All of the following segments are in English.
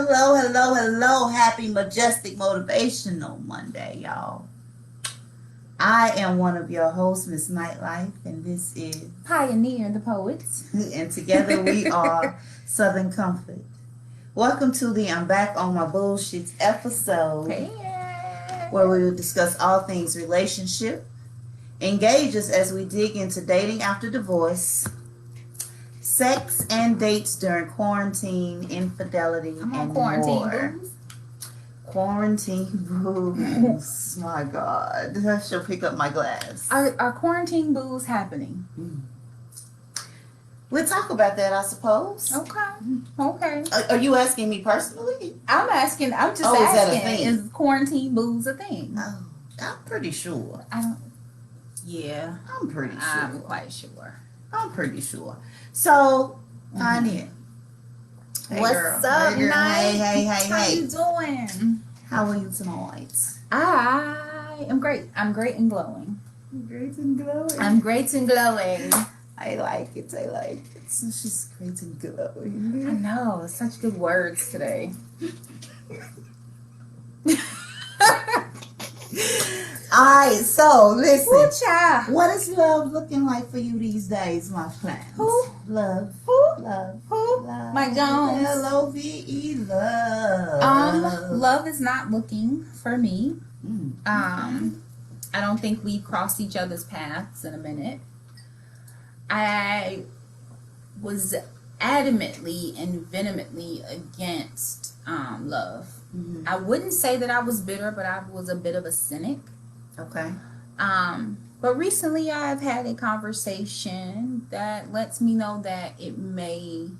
Hello, hello, hello. Happy Majestic Motivational Monday, y'all. I am one of your hosts, Miss Nightlife, and this is Pioneer the Poets. and together we are Southern Comfort. Welcome to the I'm Back on My Bullshit episode, where we will discuss all things relationship, engage us as we dig into dating after divorce, sex and dates during quarantine, infidelity, and more. Booze. Quarantine booze. My God. I should pick up my glass. Are quarantine booze happening? We'll talk about that, I suppose. Okay. Are you asking me personally? I'm just is asking, that a thing? is quarantine booze a thing? Oh, I'm pretty sure. Yeah. I'm pretty sure. I'm quite sure. I'm pretty sure. So, Pioneer. Hey, What's girl. up, Hey, girl. Night? Hey. How you doing? How are you tonight? I am great. I'm great and glowing. Great and glowing. I'm great and glowing. I like it. It's just great and I glowing. know. Such good words today. Alright, so listen. Ooh, child. What is love looking like for you these days, my friends? Who? Love. Who? Love. Who? Love. Mike Jones. L-O-V-E, love. Love is not looking for me. Mm. I don't think we've crossed each other's paths in a minute. I was adamantly and vehemently against love. Mm-hmm. I wouldn't say that I was bitter, but I was a bit of a cynic. Okay. But recently I've had a conversation that lets me know that it may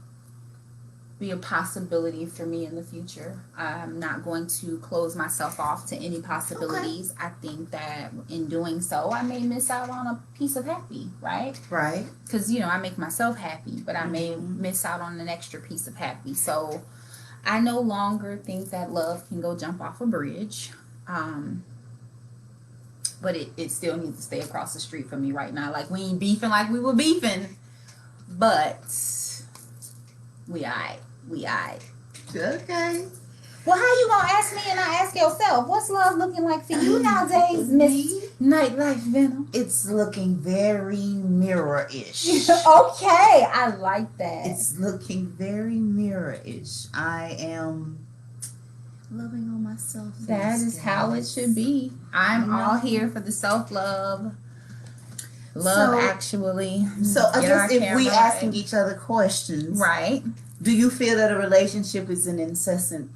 be a possibility for me in the future. I'm not going to close myself off to any possibilities. Okay. I think that in doing so, I may miss out on a piece of happy, right? Right. Because, I make myself happy, but I may miss out on an extra piece of happy. So I no longer think that love can go jump off a bridge. But it still needs to stay across the street from me right now. Like, we ain't beefing like we were beefing. But we aight. Okay. Well, how you gonna ask me and not ask yourself? What's love looking like for you nowadays, Miss Nightlife Venom? It's looking very mirror-ish. Okay, I like that. It's looking very mirror-ish. I am loving on myself. That is how it should be. I'm all here for the self-love. Actually. So I guess if we asking each other questions. Right. Do you feel that a relationship is an incessant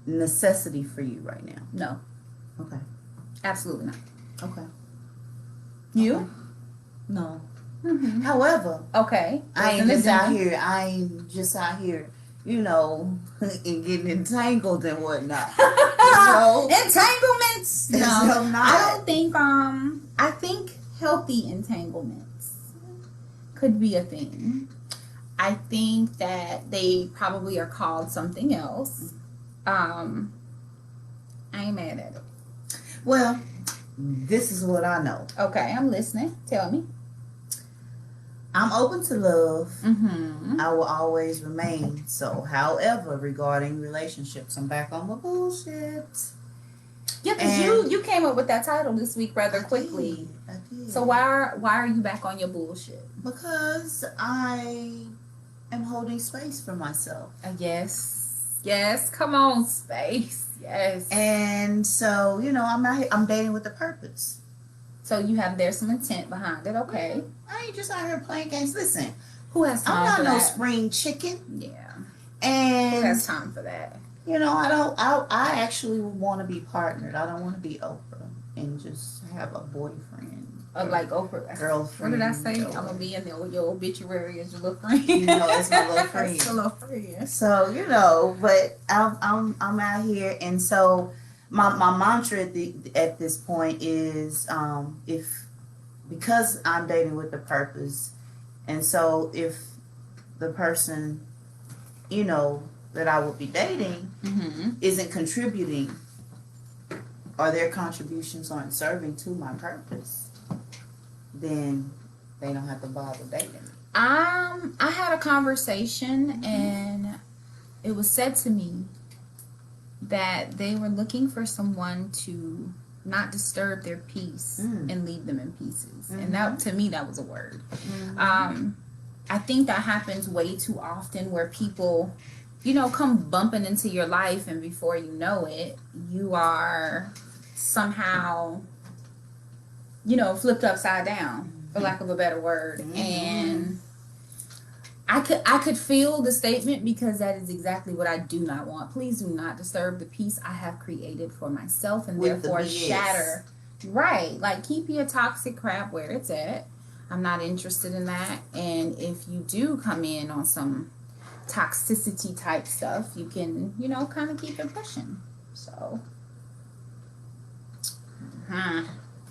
necessity for you right now? No. Okay. Absolutely not. Okay. You? Okay. No. Mm-hmm. However. Okay. I ain't just out here, and getting entangled and whatnot. Entanglements? No. I don't think, I think healthy entanglements could be a thing. I think that they probably are called something else. I ain't mad at it. Well, this is what I know. Okay, I'm listening. Tell me. I'm open to love. Mm-hmm. I will always remain so. However, regarding relationships, I'm back on my bullshit. Yeah, because you came up with that title this week rather quickly. I did. So why are you back on your bullshit? Because I am holding space for myself. Yes. Come on, space. Yes. And so, I'm dating with a purpose. So there's some intent behind it. Okay. I ain't just out here playing games. Listen, who has time for that? I'm not no spring chicken. Yeah. And who has time for that? I actually want to be partnered. I don't want to be Oprah and just have a boyfriend. Like Oprah. Girlfriend. What did I say? I'm going to be in there with your obituary as your little friend. It's my little friend. It's a little friend. So, but I'm out here. And so my mantra at this point is because I'm dating with a purpose. And so if the person, that I will be dating isn't contributing, or their contributions aren't serving to my purpose, then they don't have to bother dating. I had a conversation and it was said to me that they were looking for someone to not disturb their peace and leave them in pieces. And that, to me, that was a word. I think that happens way too often, where people, you know, come bumping into your life, and before you know it, you are somehow, you know, flipped upside down, for lack of a better word. And I could feel the statement, because that is exactly what I do not want. Please do not disturb the peace I have created for myself, and therefore shatter. Right. Like, keep your toxic crap where it's at. I'm not interested in that. And if you do come in on some toxicity type stuff, you can, you know, kind of keep it pushing. So,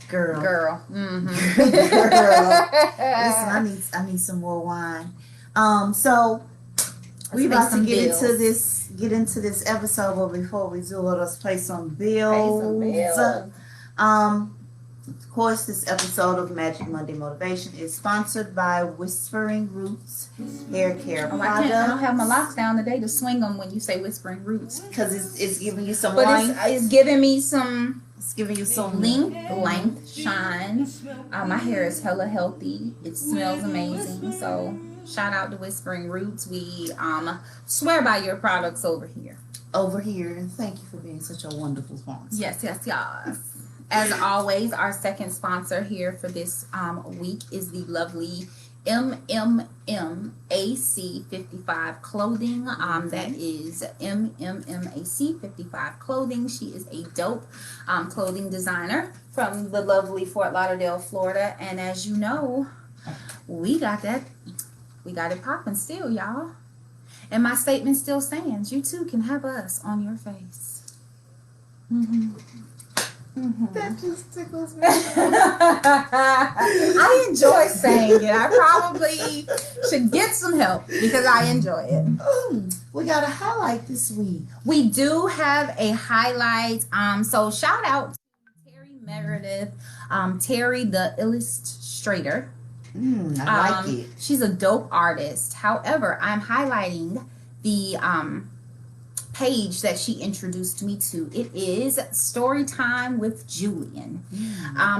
girl. Girl. Listen, I need some more wine. So we about to get into this episode, but before we do, let us pay some bills. Of course, this episode of Magic Monday Motivation is sponsored by Whispering Roots Hair Care Products. I don't have my locks down today to swing them when you say Whispering Roots, because it's giving you some length. It's giving me some. It's giving you some length, shine. My hair is hella healthy. It smells amazing. So shout out to Whispering Roots. We swear by your products over here. And thank you for being such a wonderful sponsor. Yes. As always, our second sponsor here for this week is the lovely MMMAC55 Clothing. That is MMMAC55 Clothing. She is a dope clothing designer from the lovely Fort Lauderdale, Florida. And as you know, we got it popping still, y'all. And my statement still stands. You too can have us on your face. That just tickles me. I enjoy saying it. I probably should get some help, because I enjoy it. We got a highlight this week. We do have a highlight. So shout out to Terry Meredith, Terry the illustrator. I like it. She's a dope artist. However, I'm highlighting the page that she introduced me to. It is Storytime with Julian.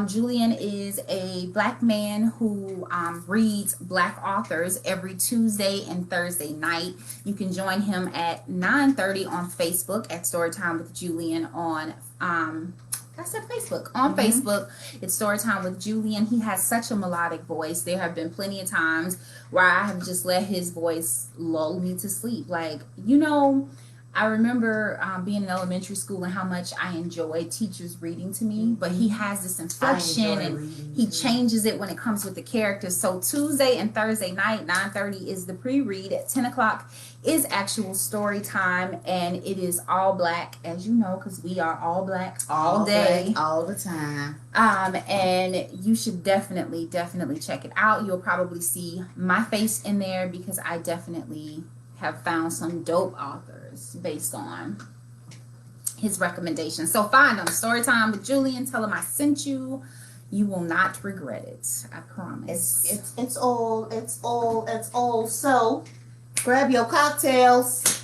Julian is a Black man who reads Black authors every Tuesday and Thursday night. You can join him at 9:30 on Facebook at Storytime with Julian on Facebook. On Facebook, it's Storytime with Julian. He has such a melodic voice. There have been plenty of times where I have just let his voice lull me to sleep. Like, you know, I remember being in elementary school and how much I enjoyed teachers reading to me, but he has this inflection and he changes it when it comes with the characters. So Tuesday and Thursday night, 9:30 is the pre-read. At 10 o'clock is actual story time, and it is all Black, as you know, because we are all Black all day. Black, all the time. And you should definitely check it out. You'll probably see my face in there, because I definitely have found some dope authors based on his recommendations. So find them. Storytime with Julian. Tell him I sent you. You will not regret it. I promise. It's all. So grab your cocktails.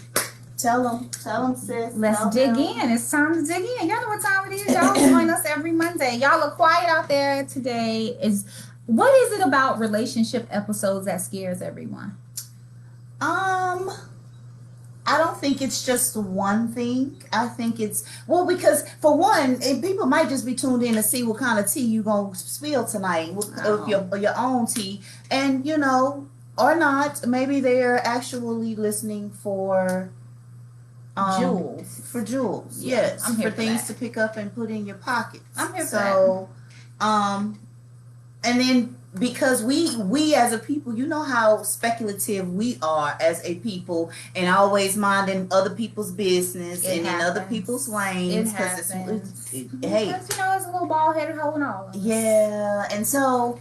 Tell them, sis. Let's dig in. It's time to dig in. Y'all know what time it is. Y'all join us every Monday. Y'all are quiet out there today. What is it about relationship episodes that scares everyone? I don't think it's just one thing. I think it's, because for one, people might just be tuned in to see what kind of tea you gonna spill tonight, with your own tea, and you know, or not. Maybe they're actually listening for jewels. For jewels, yes, I'm here for things that. to pick up and put in your pockets. I'm here for that. And then, because we as a people, you know how speculative we are as a people, and always minding other people's business and in other people's lanes. It happens. Hey, because, you know, it's a little bald-headed hoe and all of us. Yeah, and so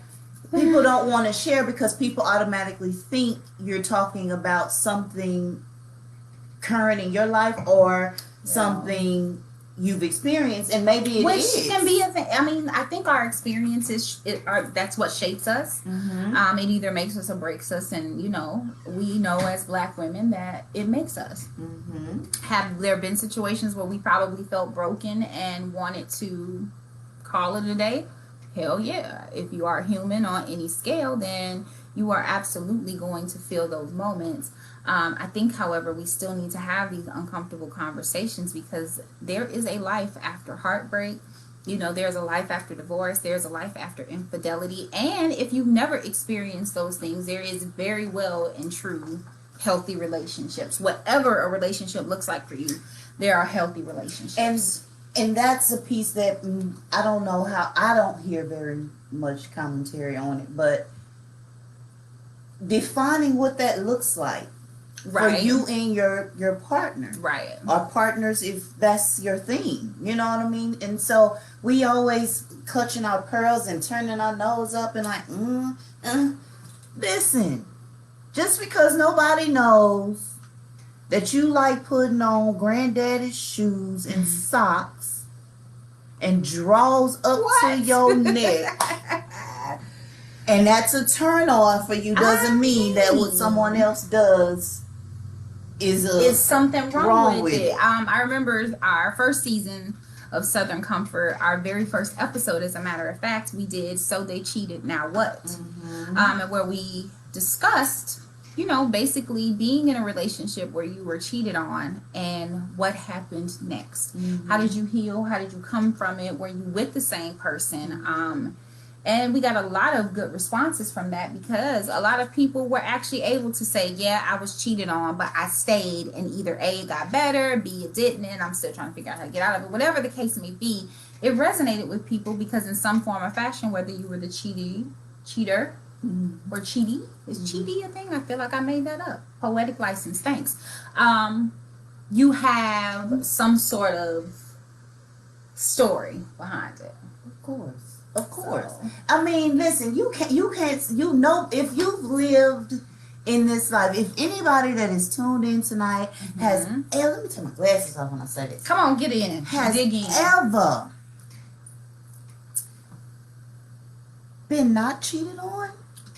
people don't want to share, because people automatically think you're talking about something current in your life, or something you've experienced, and maybe which can be a thing. I mean, I think our experiences that's what shapes us. Mm-hmm. It either makes us or breaks us, and we know as Black women that it makes us. Mm-hmm. Have there been situations where we probably felt broken and wanted to call it a day? Hell yeah! If you are human on any scale, then you are absolutely going to feel those moments. I think, however, we still need to have these uncomfortable conversations because there is a life after heartbreak. There's a life after divorce. There's a life after infidelity. And if you've never experienced those things, there is very well and true healthy relationships. Whatever a relationship looks like for you, there are healthy relationships. And that's a piece that I don't know how, I don't hear very much commentary on it, but defining what that looks like. Right. For you and your partner. Right. Or partners, if that's your thing. You know what I mean? And so we always clutching our pearls and turning our nose up and like, listen, just because nobody knows that you like putting on granddaddy's shoes and socks and draws up to your neck, and that's a turn on for you, doesn't mean that what someone else does is something wrong with it. I remember our first season of Southern Comfort, our very first episode, as a matter of fact, we did So They Cheated, Now What? Mm-hmm. And where we discussed, basically being in a relationship where you were cheated on and what happened next. Mm-hmm. How did you heal? How did you come from it? Were you with the same person? And we got a lot of good responses from that because a lot of people were actually able to say, yeah, I was cheated on, but I stayed, and either A, it got better, B, it didn't, and I'm still trying to figure out how to get out of it. Whatever the case may be, it resonated with people because in some form or fashion, whether you were the cheater or cheaty, is cheaty a thing? I feel like I made that up. Poetic license, thanks. You have some sort of story behind it. Of course. So. I mean, listen, you can't, if you've lived in this life, if anybody that is tuned in tonight has, let me take my glasses off when I say this. Come on, get in. Dig in. Ever been not cheated on?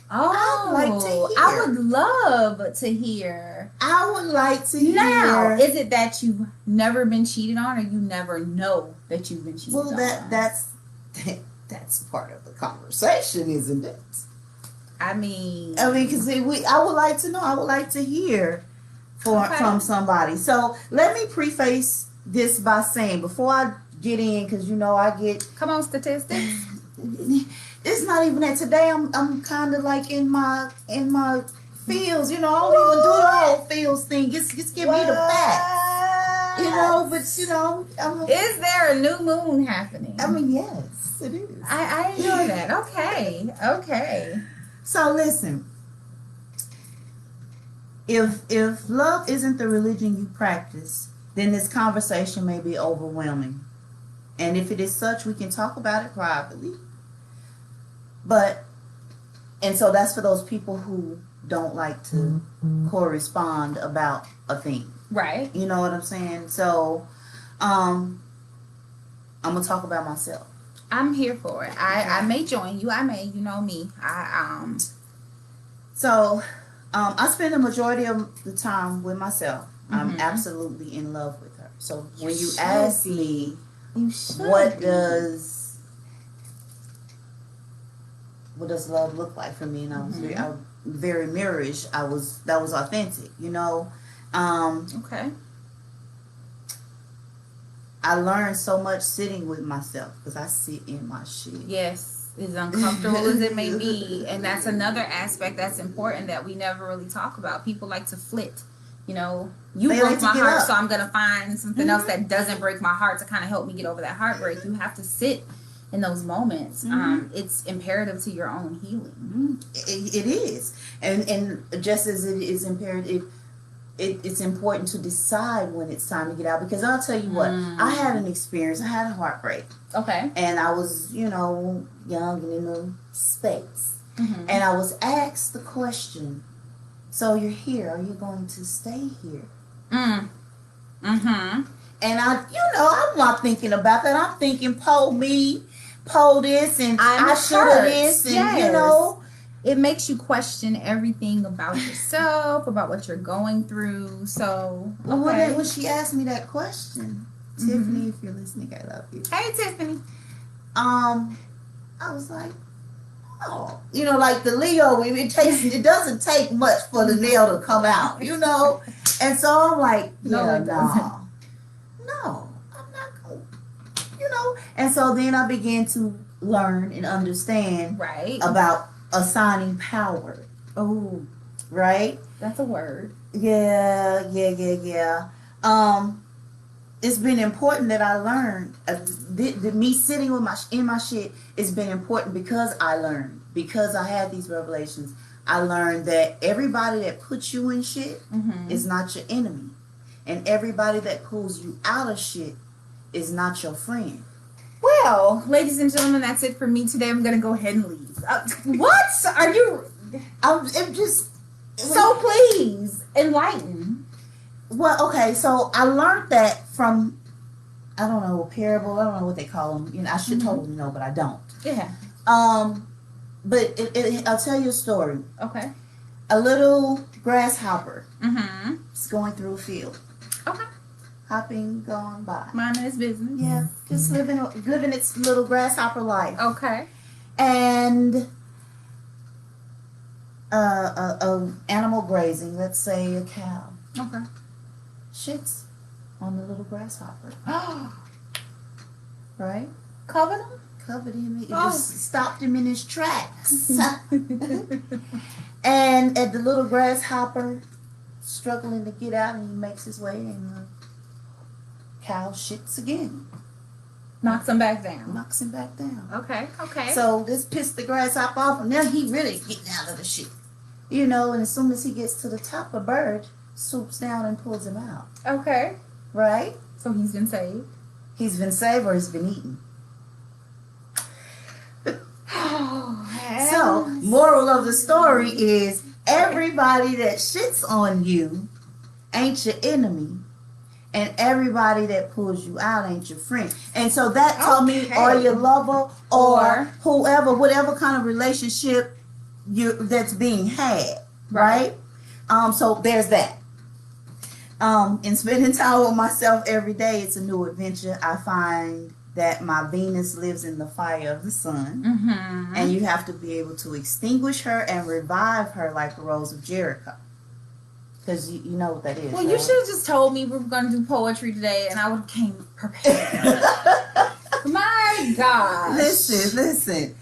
Oh, I'd like to hear. I would love to hear. I would like to hear. Now, is it that you've never been cheated on, or you never know that you've been cheated on? Well, that's part of the conversation, isn't it? I mean, because I would like to know. I would like to hear from somebody. So let me preface this by saying, before I get in, because I get. Come on, statistics. It's not even that today. I'm kind of like in my fields. I don't even do the whole fields thing. Just give me the facts. But is there a new moon happening? I mean, yes, it is. I enjoy that. Okay. So listen, if love isn't the religion you practice, then this conversation may be overwhelming. And if it is such, we can talk about it privately. And so that's for those people who don't like to correspond about a thing. Right. You know what I'm saying? So, I'm going to talk about myself. I'm here for it. I may join you. I may, you know me. So, I spend the majority of the time with myself. I'm absolutely in love with her. So when you ask me, what does love look like for me? And I was very mirrorish. that was authentic, okay. I learned so much sitting with myself because I sit in my shit. Yes, as uncomfortable as it may be. And that's another aspect that's important that we never really talk about. People like to flit. You broke my heart, so I'm going to find something else that doesn't break my heart to kind of help me get over that heartbreak. You have to sit in those moments. It's imperative to your own healing. It is. And just as it is imperative, it's important to decide when it's time to get out, because I'll tell you what, I had an experience. I had a heartbreak. Okay. And I was, young and in the space. And I was asked the question, so you're here, are you going to stay here? And I'm not thinking about that. I'm thinking, Poe me, Poe this, and I should have this, and yes. It makes you question everything about yourself, about what you're going through. So, okay. When she asked me that question, Tiffany, if you're listening, I love you. Hey, Tiffany. I was like, oh, like the Leo, it doesn't take much for the nail to come out, And so I'm like, no, I'm not going, And so then I began to learn and understand about assigning power. Oh, right? That's a word. Yeah. It's been important that I learned. Me sitting in my shit, it's been important because I learned. Because I had these revelations, I learned that everybody that puts you in shit is not your enemy. And everybody that pulls you out of shit is not your friend. Well, ladies and gentlemen, that's it for me today. I'm going to go ahead and leave. What? Are you... I'm just... So please, enlighten. Well, okay, so I learned that from, I don't know, a parable. I don't know what they call them. I should totally know, but I don't. Yeah. But I'll tell you a story. Okay. A little grasshopper is going through a field. Okay. Hopping, going by. Minding its business. Yeah, just living its little grasshopper life. Okay. And a animal grazing, let's say a cow. Okay. Shits on the little grasshopper. Right? Covered him? Covered him. It just stopped him in his tracks. And at the little grasshopper struggling to get out, and he makes his way, and the cow shits again. Knocks him back down. Knocks him back down. Okay. So this pissed the grasshopper off, and now he really getting out of the shit. And as soon as he gets to the top, a bird swoops down and pulls him out. Okay. Right? So he's been saved. He's been saved or he's been eaten. So, moral of the story is everybody that shits on you ain't your enemy. And everybody that pulls you out ain't your friend. And so that taught me, or your lover, or whoever, whatever kind of relationship that's being had. Right? So there's that. In spending time with myself every day, it's a new adventure. I find that my Venus lives in the fire of the sun, and you have to be able to extinguish her and revive her like a rose of Jericho. Because you know what that is. Well, right? You should have just told me we were going to do poetry today, and I would have came prepared. My God. Listen.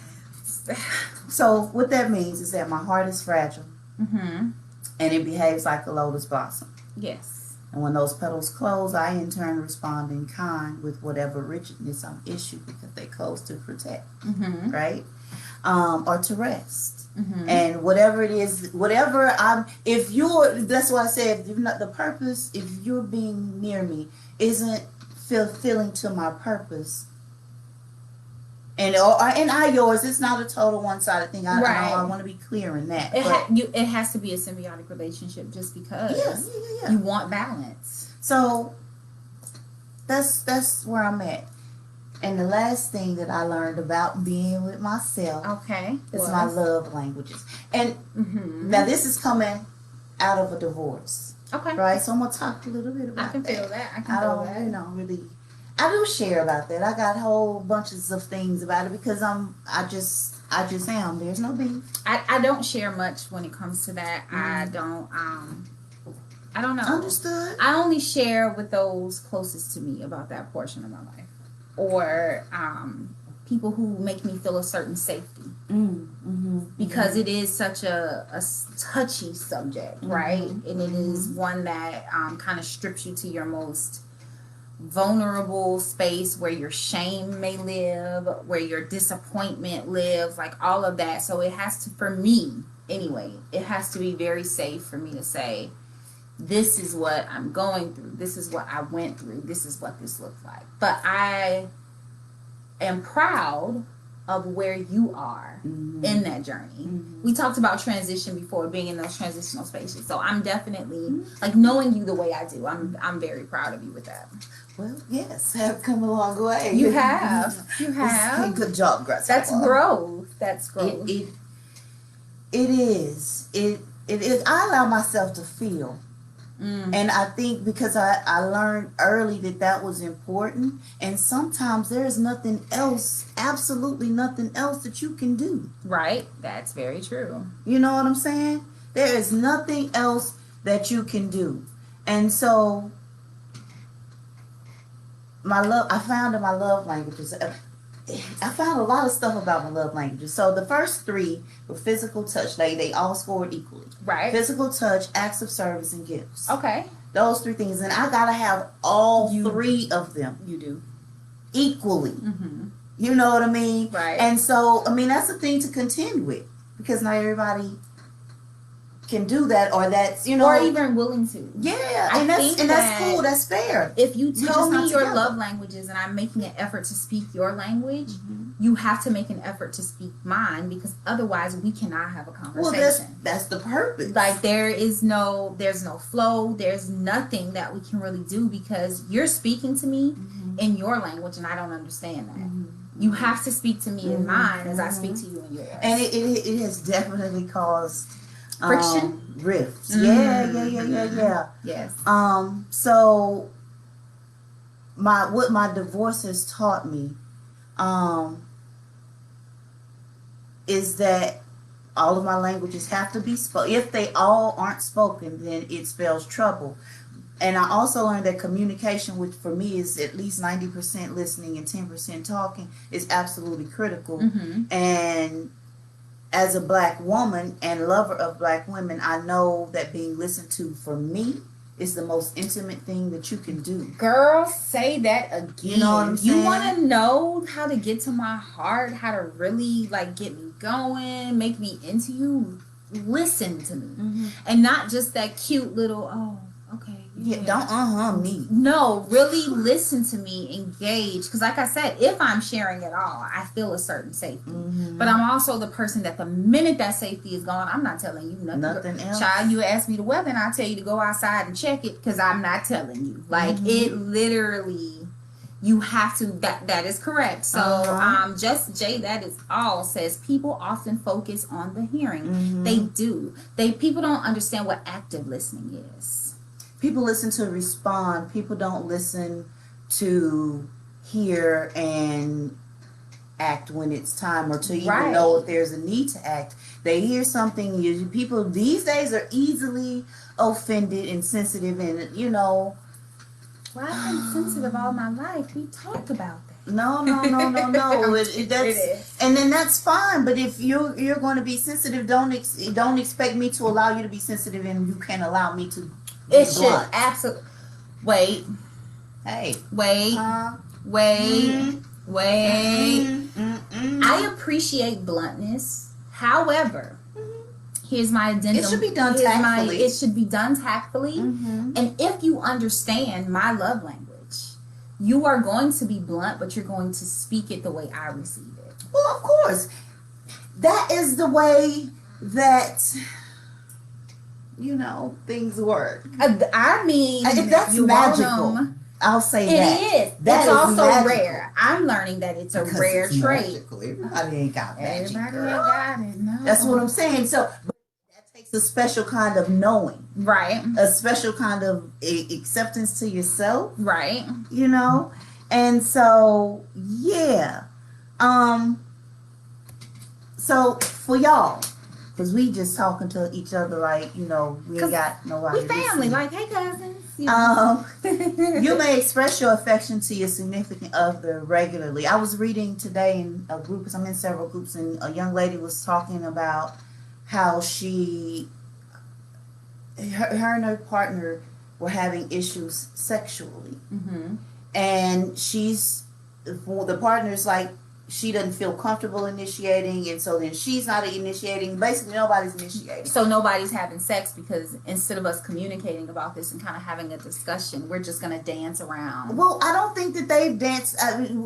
So what that means is that my heart is fragile, and it behaves like a lotus blossom. Yes. And when those petals close, I in turn respond in kind with whatever rigidness I'm issued because they close to protect, right? Or to rest. And whatever it is, that's why I said, the purpose, if you're being near me, isn't fulfilling to my purpose, and yours, it's not a total one-sided thing. I want to be clear in that. It has to be a symbiotic relationship just because you want balance. So that's where I'm at. And the last thing that I learned about being with myself is my love languages. And now this is coming out of a divorce. Okay. Right? So I'm going to talk a little bit about that. I can feel that. I do share about that. I got whole bunches of things about it because I just am. There's no beef. I don't share much when it comes to that. I don't know. Understood. I only share with those closest to me about that portion of my life. Or people who make me feel a certain safety. Because it is such a touchy subject, right? And it is one that kind of strips you to your most vulnerable space where your shame may live, where your disappointment lives, like all of that. So it has to, for me anyway, it has to be very safe for me to say, this is what I'm going through. This is what I went through. This is what this looks like. But I am proud of where you are in that journey. We talked about transition before, being in those transitional spaces. So I'm definitely, like, knowing you the way I do, I'm very proud of you with that. Well, yes, have come a long way. You have. You have. Good job, Grace. That's growth. That's growth. It is. It is. I allow myself to feel. And I think because I learned early that was important. And sometimes there is nothing else, absolutely nothing else that you can do. Right. That's very true. You know what I'm saying? There is nothing else that you can do. And so I found in my love languages, I found a lot of stuff about my love languages. So the first three were physical touch. They all scored equally. Right. Physical touch, acts of service, and gifts. Okay. Those three things. And I got to have all three of them. You do. Equally. Mm-hmm. You know what I mean? Right. And so, I mean, that's the thing to contend with. Because not everybody can do that, or that's, or even willing to. Yeah, and that's cool. That's fair. If you tell me your love languages and I'm making an effort to speak your language, you have to make an effort to speak mine, because otherwise we cannot have a conversation. Well, that's the purpose. Like there's no flow. There's nothing that we can really do, because you're speaking to me in your language and I don't understand that. You have to speak to me in mine as I speak to you in yours. And it has definitely caused friction, rifts. Yeah. Yes. So what my divorce has taught me is that all of my languages have to be spoken. If they all aren't spoken, then it spells trouble. And I also learned that communication, which for me is at least 90% listening and 10% talking, is absolutely critical. And as a Black woman and lover of Black women, I know that being listened to for me is the most intimate thing that you can do. Girl, say that again. You know what I'm saying? You want to know how to get to my heart, how to really get me going, make me into you? Listen to me. And not just that cute little, oh, okay. Yeah, don't me. No, really listen to me, engage. Because like I said, if I'm sharing it all, I feel a certain safety. But I'm also the person that the minute that safety is gone, I'm not telling you nothing else. Child, you ask me the weather and I tell you to go outside and check it, because I'm not telling you. It literally, you have to, that is correct. So just Jay, that is all, says people often focus on the hearing. They do. People don't understand what active listening is. People listen to respond. People don't listen to hear and act when it's time, or to even know if there's a need to act. They hear something. People these days are easily offended and sensitive, and Well, I've been sensitive all my life. We talked about that. No. And then that's fine. But if you're going to be sensitive, don't expect me to allow you to be sensitive, and you can't allow me to. It should absolutely. Wait. Hey. Wait. I appreciate bluntness. However, here's my addendum. It should be done tactfully. It should be done tactfully. And if you understand my love language, you are going to be blunt, but you're going to speak it the way I receive it. Well, of course. That is the way that things work. I mean, that's magical. I'll say that. It is. That's also magical. Rare. I'm learning that it's a rare trait. Everybody ain't got magic. Everybody ain't got it. No. That's what I'm saying. So that takes a special kind of knowing. Right. A special kind of acceptance to yourself. Right. And so, yeah. So for y'all, because we just talking to each other like, we ain't got nobody. We family, like, hey, cousins. You may express your affection to your significant other regularly. I was reading today in a group, because I'm in several groups, and a young lady was talking about how her and her partner were having issues sexually. And the partner's like, she doesn't feel comfortable initiating, and so then she's not initiating. Basically, nobody's initiating. So nobody's having sex, because instead of us communicating about this and kind of having a discussion, we're just going to dance around. Well, I don't think that they've danced.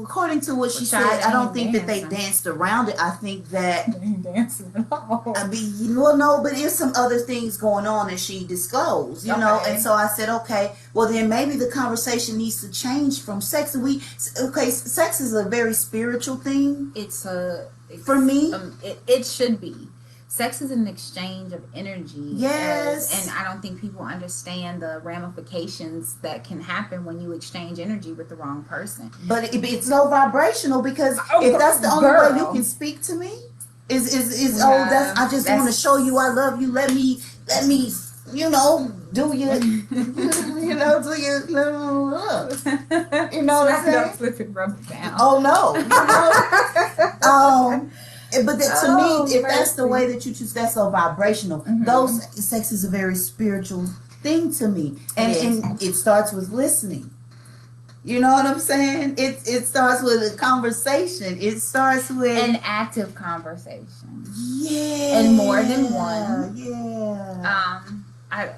According to what she said, I don't think that they danced around it. I think that they ain't dancing at all. No, but there's some other things going on that she disclosed, and so I said, okay, well, then maybe the conversation needs to change from sex. Sex is a very spiritual thing. For me. It should be. Sex is an exchange of energy. Yes. And I don't think people understand the ramifications that can happen when you exchange energy with the wrong person. But it's low vibrational, because if that's the only way you can speak to me, I just want to show you I love you. Let me, do your, do your little love. You know what I'm saying? Flip it, rub it down. Oh no. But to me, if that's the way that you choose, that's so vibrational. Sex is a very spiritual thing to me, and it starts with listening. You know what I'm saying? It starts with a conversation. It starts with an active conversation. Yeah, and more than one. Yeah. I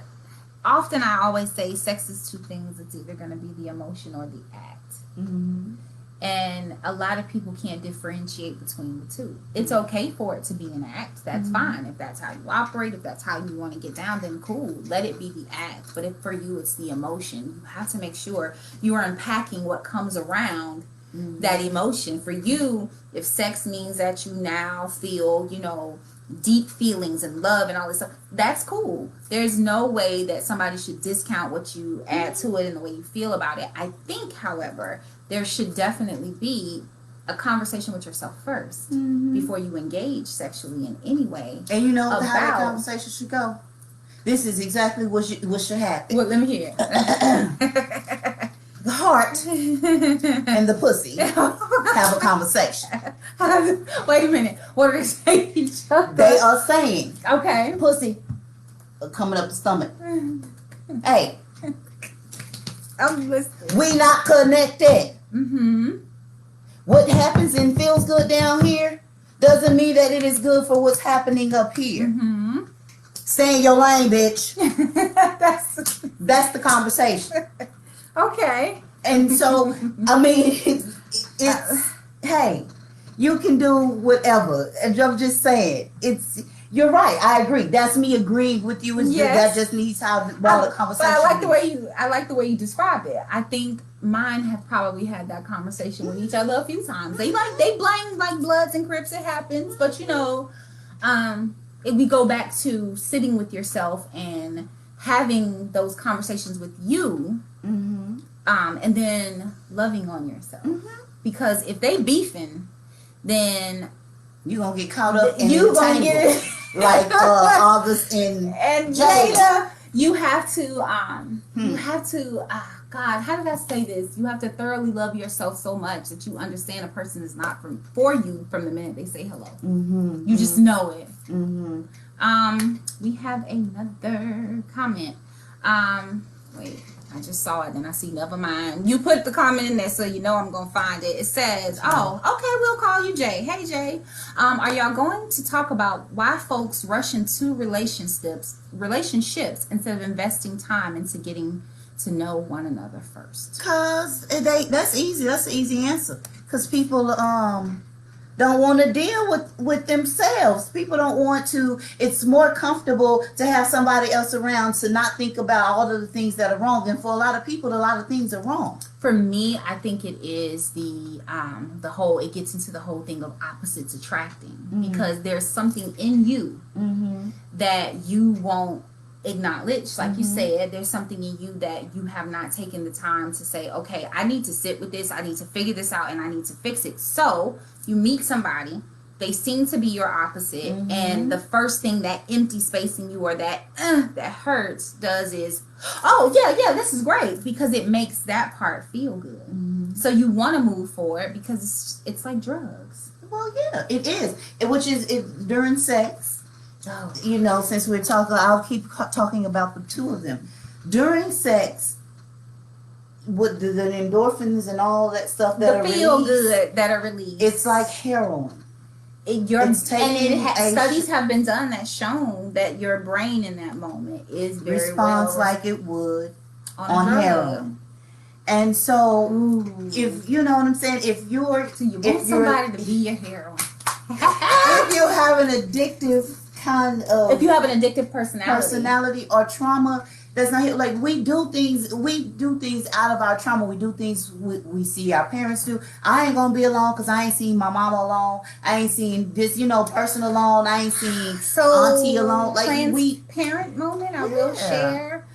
always say sex is two things. It's either going to be the emotion or the act. Mm-hmm. And a lot of people can't differentiate between the two. It's okay for it to be an act. That's fine. If that's how you operate, if that's how you want to get down, then cool. Let it be the act. But if for you it's the emotion, you have to make sure you are unpacking what comes around that emotion. For you, if sex means that you now feel, deep feelings and love and all this stuff, that's cool. There's no way that somebody should discount what you add to it and the way you feel about it. I think, however, there should definitely be a conversation with yourself first before you engage sexually in any way. And you know how that conversation should go? This is exactly what should happen. Well, let me hear it. The heart and the pussy have a conversation. Wait a minute. What are they saying to each other? They are saying, okay, pussy coming up the stomach. Hey, I'm listening. We not connected. Mm-hmm. What happens and feels good down here doesn't mean that it is good for what's happening up here. Mm-hmm. Stay in your lane, bitch. That's the conversation. Okay. And so, I mean, it's hey, you can do whatever. And I'm just saying, you're right. I agree. That's me agreeing with you. That just needs how the conversation. But I like the way you described it. I think mine have probably had that conversation with each other a few times. They blame like Bloods and Crips. It happens, but if we go back to sitting with yourself and having those conversations with you, and then loving on yourself, because if they beefing, then you're gonna get caught up in it. Like August and Jada. You have to God, how did I say this? You have to thoroughly love yourself so much that you understand a person is not for you from the minute they say hello. You just know it. We have another comment. Wait, I just saw it and I see, never mind. You put the comment in there, so you know I'm gonna find it. It says, oh, okay, we'll call you Jay. Hey Jay, are y'all going to talk about why folks rush into relationships instead of investing time into getting to know one another first? Cause that's easy. That's the easy answer. Cause people don't want to deal with themselves. People don't want to. It's more comfortable to have somebody else around to not think about all of the things that are wrong. And for a lot of people, a lot of things are wrong. For me, I think it is the whole. It gets into the whole thing of opposites attracting, because there's something in you that you won't acknowledge. Like you said, there's something in you that you have not taken the time to say, okay, I need to sit with this, I need to figure this out, and I need to fix it. So you meet somebody, they seem to be your opposite, and the first thing that empty space in you or that hurts does is, oh yeah, this is great, because it makes that part feel good. So you want to move forward, because it's like drugs. Well, yeah, it is. Which is during sex. Since we're talking, I'll keep talking about the two of them. During sex, with the endorphins and all that stuff that are feel released, good that are released, it's like heroin. Studies have been done that shown that your brain in that moment is very responds like it would on heroin. And so, if you know what I'm saying, if you want somebody to be your heroin, if you have an addictive kind of, if you have an addictive personality or trauma, That's not here. Like we do things out of our trauma. We do things we see our parents do. I ain't gonna be alone because I ain't seen my mama alone. I ain't seen this, person alone. I ain't seen auntie alone. Like transparent moment. I will share.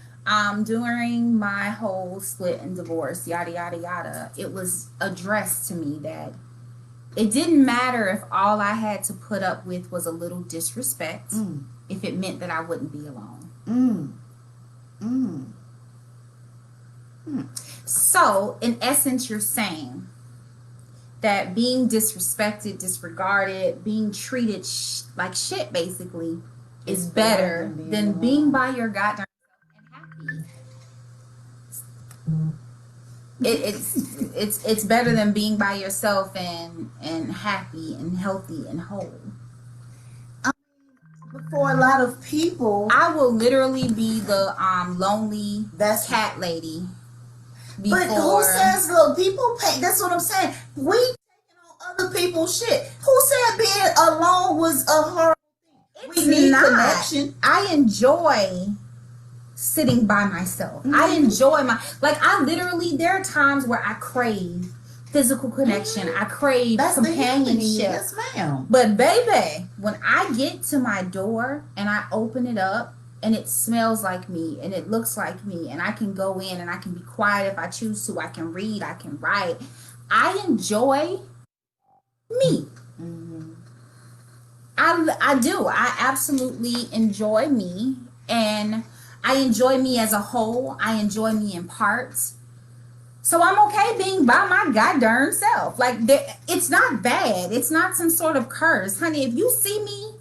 During my whole split and divorce, yada yada yada, it was addressed to me that it didn't matter if all I had to put up with was a little disrespect, if it meant that I wouldn't be alone. So, in essence, you're saying that being disrespected, disregarded, being treated like shit, basically, is better than being by your goddamn self and happy. It's better than being by yourself and happy and healthy and whole. For a lot of people, I will literally be the lonely cat lady. But who says, look, people pay? That's what I'm saying. We taking on other people's shit. Who said being alone was a horrible thing? We need connection. I enjoy sitting by myself. I enjoy I literally, there are times where I crave physical connection. I crave companionship. Yes, ma'am. But baby, when I get to my door and I open it up and it smells like me and it looks like me and I can go in and I can be quiet if I choose to. I can read, I can write. I enjoy me. I do. I absolutely enjoy me, and I enjoy me as a whole. I enjoy me in parts. So I'm okay being by my goddamn self. Like, it's not bad. It's not some sort of curse. Honey, if you see me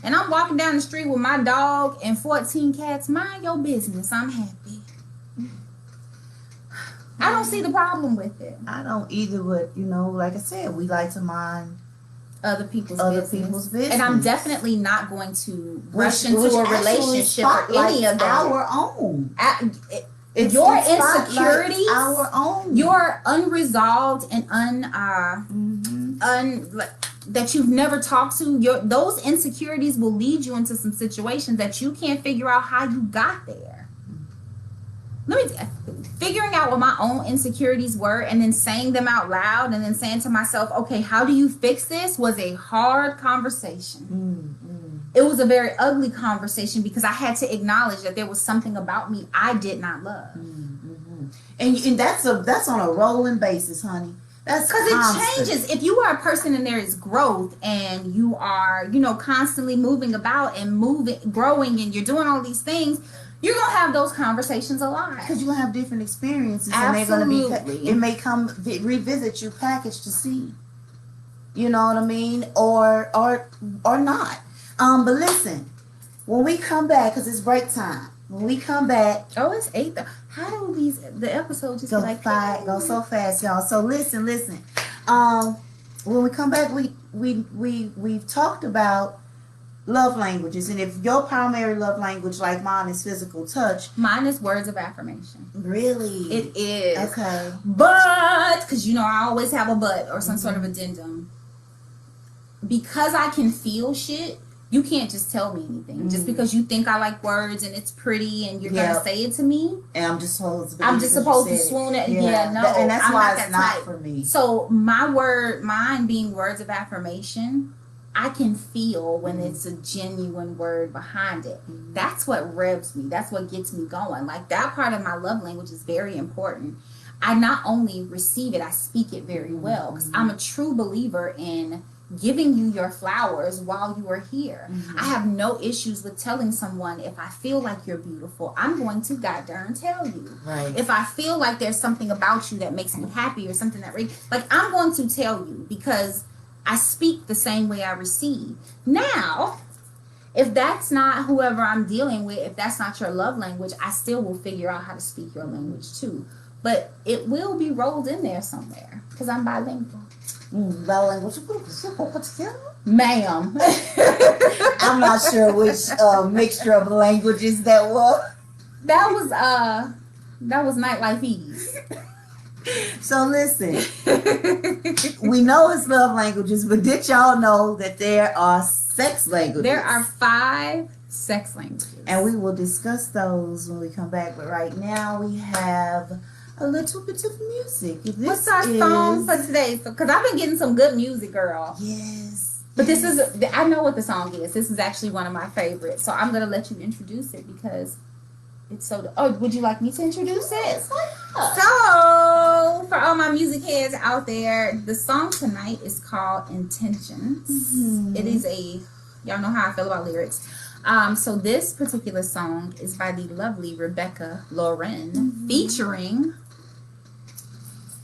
and I'm walking down the street with my dog and 14 cats, mind your business. I'm happy. I don't see the problem with it. I don't either, but, like I said, we like to mind other people's business. And I'm definitely not going to rush into a relationship or any of that. Our own. Your insecurities, our own, your unresolved and that you've never talked to, those insecurities will lead you into some situations that you can't figure out how you got there. Figuring out what my own insecurities were and then saying them out loud and then saying to myself, okay, how do you fix this, was a hard conversation. It was a very ugly conversation because I had to acknowledge that there was something about me I did not love. And that's on a rolling basis, honey. That's because it changes. If you are a person and there is growth and you are, constantly moving about and growing and you're doing all these things, you're going to have those conversations a lot. Because you're going to have different experiences. Absolutely. And they're going to be, it may come revisit you packaged to see. You know what I mean? Or not. But listen, when we come back, because it's break time. When we come back, it's 8. How do the episodes just go so fast, y'all? So listen. When we come back, we've talked about love languages, and if your primary love language, like mine, is physical touch, mine is words of affirmation. Really, it is. Okay, but because I always have a but or some sort of addendum. Because I can feel shit. You can't just tell me anything. Just because you think I like words and it's pretty and you're gonna say it to me. And I'm just supposed to swoon it. Yeah, no. And that's why it's not for me. So mine being words of affirmation, I can feel when it's a genuine word behind it. That's what revs me. That's what gets me going. Like, that part of my love language is very important. I not only receive it, I speak it very well. Because I'm a true believer in giving you your flowers while you are here. I have no issues with telling someone, if I feel like you're beautiful, I'm going to goddamn tell you. Right. If I feel like there's something about you that makes me happy or something that I'm going to tell you, because I speak the same way I receive. Now, if that's not whoever I'm dealing with, if that's not your love language, I still will figure out how to speak your language too. But it will be rolled in there somewhere because I'm bilingual. Bilingual, ma'am. I'm not sure which mixture of languages that was. That was Nightlife Ease. So listen, we know it's love languages, but did y'all know that there are sex languages? There are 5 Sex languages. And we will discuss those when we come back. But right now we have a little bit of music. What's our song for today? Because I've been getting some good music, girl. Yes. But this is, I know what the song is. This is actually one of my favorites. So I'm going to let you introduce it because it's so... Oh, would you like me to introduce it? So, for all my music heads out there, the song tonight is called Intentions. Mm-hmm. It is a... Y'all know how I feel about lyrics. So this particular song is by the lovely Rebecca Lauren, featuring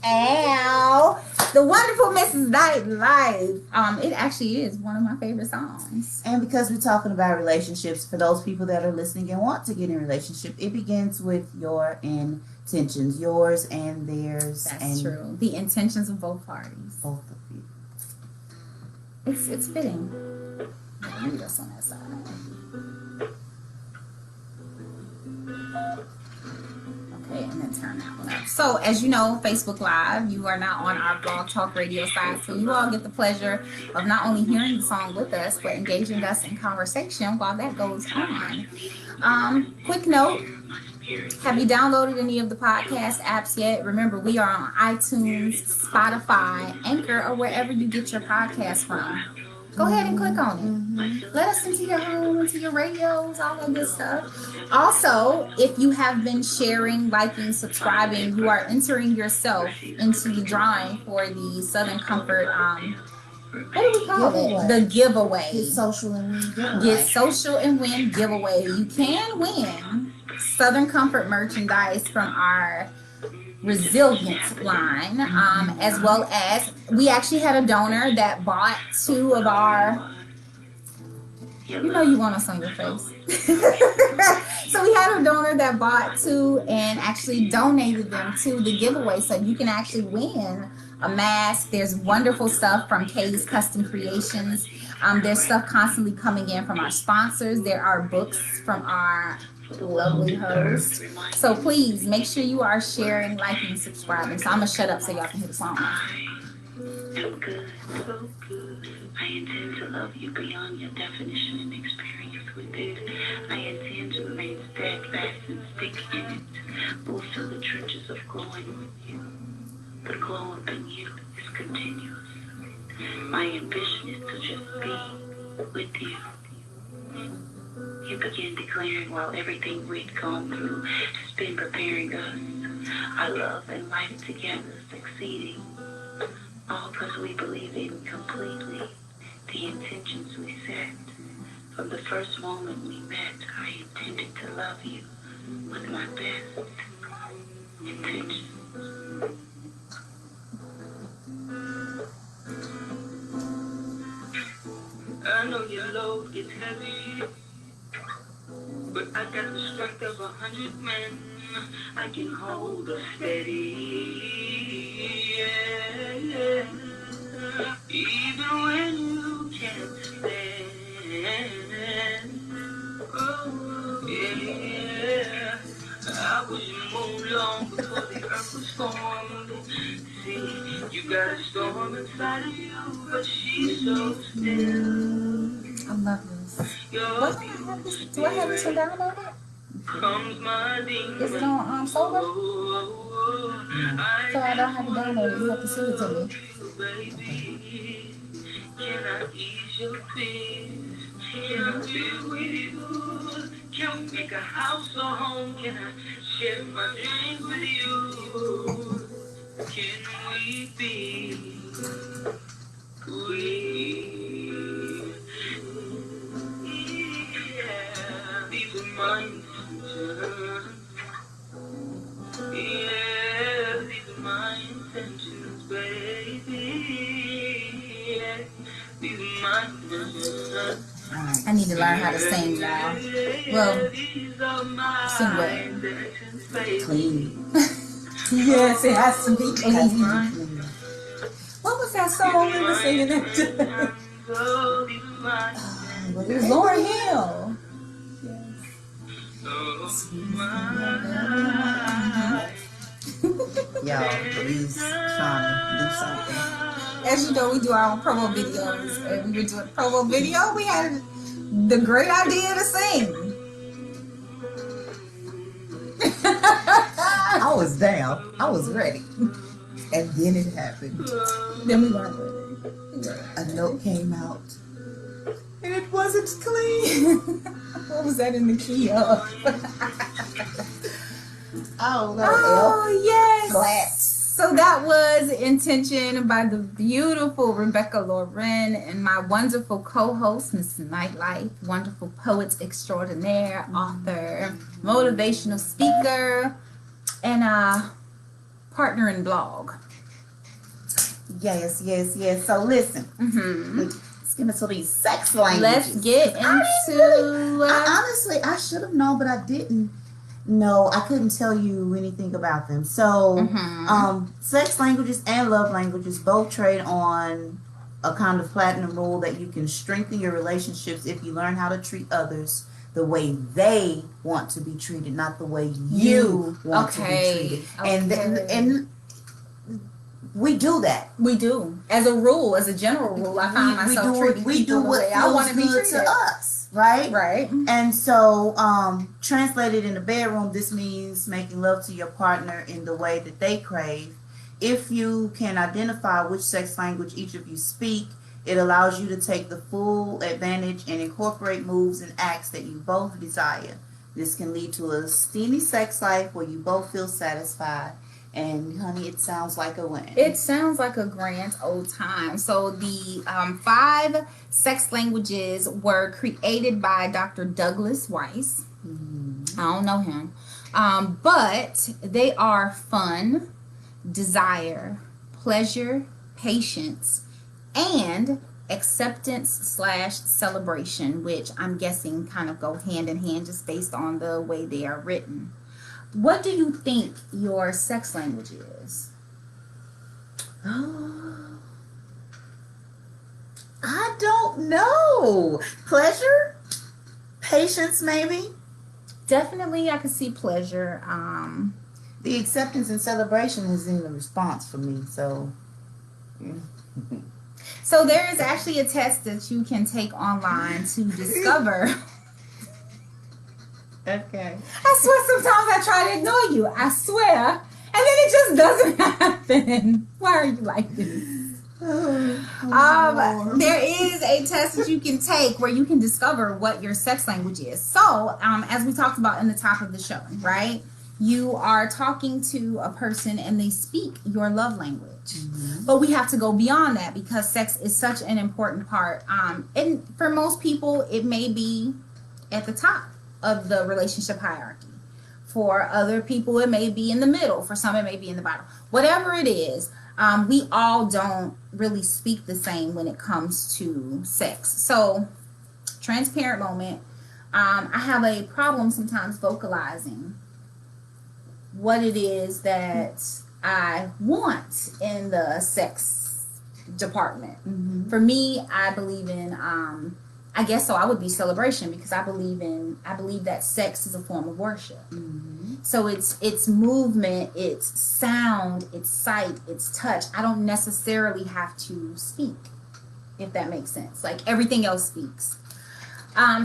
the wonderful Mrs. Nightlife. It actually is one of my favorite songs. And because we're talking about relationships, for those people that are listening and want to get in a relationship, it begins with your intentions, yours and theirs. That's true. The intentions of both parties. Both of you. It's fitting. Leave us on that side. Okay, and then turn that one up. So, as you know, Facebook Live, you are now on our Blog Talk Radio side, so you all get the pleasure of not only hearing the song with us, but engaging us in conversation while that goes on. Quick note, have you downloaded any of the podcast apps yet? Remember, we are on iTunes, Spotify, Anchor, or wherever you get your podcast from. Go ahead and click on it. Mm-hmm. Let us into your home, into your radios, all that good stuff. Also, if you have been sharing, liking, subscribing, you are entering yourself into the drawing for the Southern Comfort, what do we call it? The giveaway. Get social and win giveaway. Get social and win giveaway. You can win Southern Comfort merchandise from our Resilience line, as well as we actually had a donor that bought 2 of our, you know you want us on your face. So we had a donor that bought 2 and actually donated them to the giveaway, so you can actually win a mask. There's wonderful stuff from Kay's Custom Creations. There's stuff constantly coming in from our sponsors. There are books from our lovely host. So please make sure you are sharing, liking, subscribing. So I'm gonna shut up so y'all can hear the song. So good, so good. I intend to love you beyond your definition and experience with it. I intend to remain steadfast and stick in it. We'll fill the trenches of growing with you. The glow up in you is continuous. My ambition is to just be with you. You begin declaring while everything we've gone through has been preparing us. Our love and life together succeeding. All because we believe in completely the intentions we set. From the first moment we met, I intended to love you with my best intentions. I know your load gets heavy, but I got the strength of 100 men. I can hold us steady, yeah. Even when you can't stand. Oh, yeah. I wish you moved long before the earth was formed. See, you got a storm inside of you, but she's so still. I love this. Do I have this one downloaded? Is it on sober? So I don't have it downloaded. You have to send it to me. Can I ease your fears? Can I be with you? Can we make a house or home? Can I share my dreams with you? Can we be? Yeah, these are my intentions. Yeah, these are my intentions, baby. Yeah, these are my intentions. I need to learn how to sing, y'all. Well, sing well. Clean. Yes, it has to be clean. What was that song we were singing that day? It was Lauryn Hill. Y'all, please trying to do something. As you know, we do our own promo videos, and we were doing a promo video. We had the great idea to sing. I was down. I was ready. And then it happened. Then we weren't ready. A note came out. And it wasn't clean. What was that in the key of? Oh, no. Oh, yes. Flat. So that was Intention by the beautiful Rebecca Loren and my wonderful co-host, Miss Nightlife, wonderful poet extraordinaire, author, motivational speaker, and partner in blog. Yes. So listen. Let's get into these sex languages. Let's get into... honestly, I should have known, but I didn't. No, I couldn't tell you anything about them. So, sex languages and love languages both trade on a kind of platinum rule that you can strengthen your relationships if you learn how to treat others the way they want to be treated, not the way you want to be treated. And we do that. We do. As a rule, as a general rule, I find myself treating people the way I want to be treated. To us, right? Right. And so, translated in the bedroom, this means making love to your partner in the way that they crave. If you can identify which sex language each of you speak, it allows you to take the full advantage and incorporate moves and acts that you both desire. This can lead to a steamy sex life where you both feel satisfied. And honey, it sounds like a win. It sounds like a grand old time. So the 5 sex languages were created by Dr. Douglas Weiss. I don't know him. But they are fun, desire, pleasure, patience, and acceptance/celebration, which I'm guessing kind of go hand in hand just based on the way they are written. What do you think your sex language is? I don't know. Pleasure? Patience, maybe? Definitely, I could see pleasure. The acceptance and celebration is in the response for me, so... So there is actually a test that you can take online to discover... Okay. I swear sometimes I try to ignore you. I swear. And then it just doesn't happen. Why are you like this? There is a test that you can take where you can discover what your sex language is. So, as we talked about in the top of the show, right? You are talking to a person and they speak your love language. But we have to go beyond that because sex is such an important part. And for most people, it may be at the top of the relationship hierarchy. For other people, it may be in the middle. For some, it may be in the bottom. Whatever it is, we all don't really speak the same when it comes to sex. So, transparent moment, I have a problem sometimes vocalizing what it is that I want in the sex department. For me, I believe in I guess so. I would be celebration because I believe that sex is a form of worship. So it's movement, it's sound, it's sight, it's touch. I don't necessarily have to speak, if that makes sense. Like everything else speaks.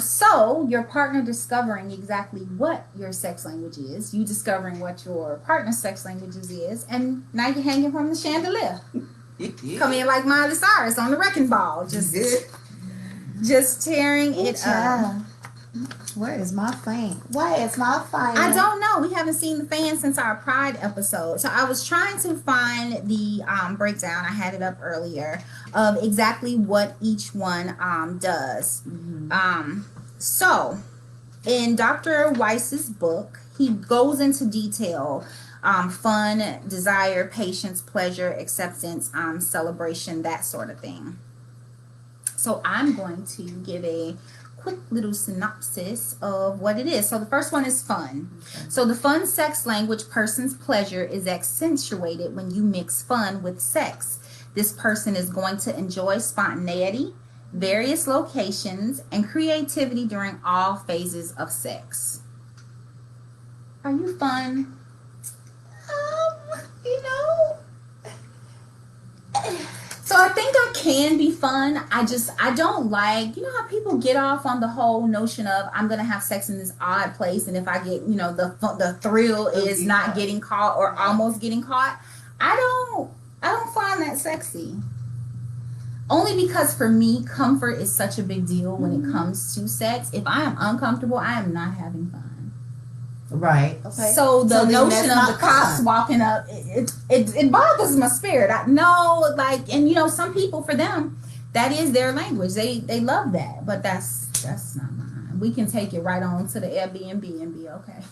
So your partner discovering exactly what your sex language is, you discovering what your partner's sex language is, and now you're hanging from the chandelier. Come in like Miley Cyrus on the wrecking ball, just tearing it up. Where is my fan? Why is my fan? I don't know. We haven't seen the fan since our Pride episode. So I was trying to find the breakdown. I had it up earlier of exactly what each one does. So in Dr. Weiss's book, he goes into detail. Fun, desire, patience, pleasure, acceptance, celebration, that sort of thing. So I'm going to give a quick little synopsis of what it is. So the first one is fun. Okay. So the fun sex language person's pleasure is accentuated when you mix fun with sex. This person is going to enjoy spontaneity, various locations, and creativity during all phases of sex. Are you fun? You know... So I think I can be fun. I don't like, you know how people get off on the whole notion of I'm gonna have sex in this odd place, and if I get, you know, the thrill is not getting caught or almost getting caught. I don't find that sexy. Only because for me, comfort is such a big deal when it comes to sex. If I am uncomfortable, I am not having fun. Right. Okay. So the notion of the cops walking up, it bothers my spirit. I know, like, and you know, some people, for them, that is their language. They love that, but that's not mine. We can take it right on to the Airbnb and be okay.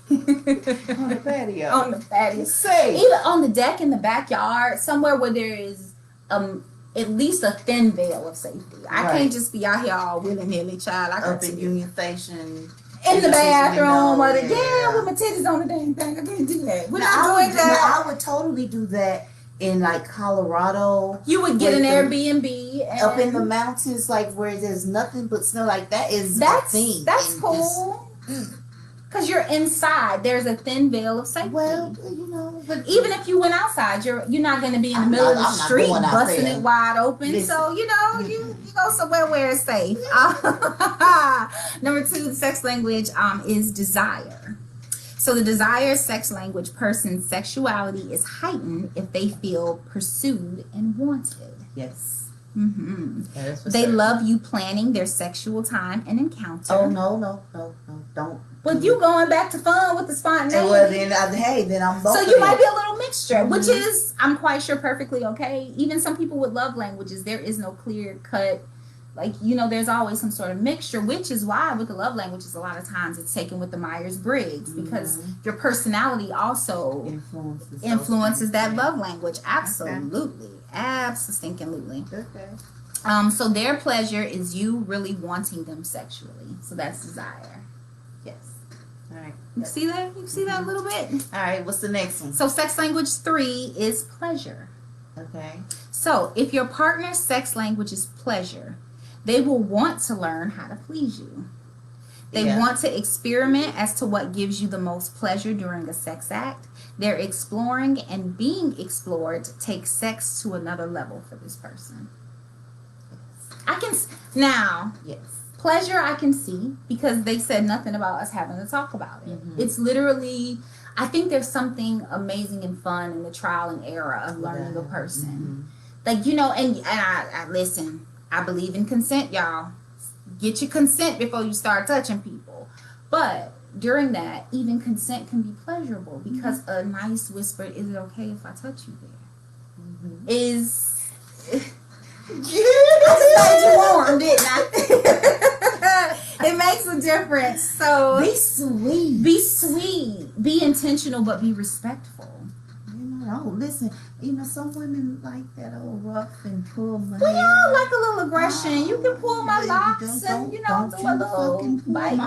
On the patio. On the patio. Safe. Either on the deck in the backyard, somewhere where there is at least a thin veil of safety. I can't just be out here all willy-nilly, child. I got up in Union Station. In the bathroom, or with my titties on the dang thing. I can't do that. We're not doing that. I would totally do that in like Colorado. You would get an Airbnb up in the mountains, like where there's nothing but snow. Like that's a thing. That's cool. Because you're inside. There's a thin veil of safety. Well, you know, but even if you went outside, you're not going to be in the middle of the street busting it wide open. Listen. So you know, you go somewhere where it's safe. Number 2, the sex language is desire. So the desire sex language person's sexuality is heightened if they feel pursued and wanted. Yes. Mm-hmm. They love you planning their sexual time and encounter. Oh no, don't. But you going back to fun with the spontaneity. Well, then I'm both. So you might be a little mixture, which is, I'm quite sure, perfectly okay. Even some people with love languages, there is no clear cut, like, you know, there's always some sort of mixture, which is why with the love languages, a lot of times it's taken with the Myers-Briggs, because your personality also influences that love language. Absolutely. Absolutely. Okay. So their pleasure is you really wanting them sexually. So that's desire. Yes. All right. You see that? You see that a little bit? All right. What's the next one? So sex language 3 is pleasure. Okay. So if your partner's sex language is pleasure, they will want to learn how to please you. They want to experiment as to what gives you the most pleasure during a sex act. They're exploring, and being explored takes sex to another level for this person. Yes. Pleasure I can see, because they said nothing about us having to talk about it. It's literally, I think there's something amazing and fun in the trial and error of learning a person. Like, you know, and I listen, I believe in consent, y'all. Get your consent before you start touching people. But during that, even consent can be pleasurable, because a nice whisper, is it okay if I touch you there? Is... I just made you warm, didn't I? It makes a difference. So be sweet. Be sweet. Be intentional, but be respectful. You know, listen. You know, some women like that old rough and pull my well, hair. y'all like a little aggression. You can pull my locks and, you know, do a little bite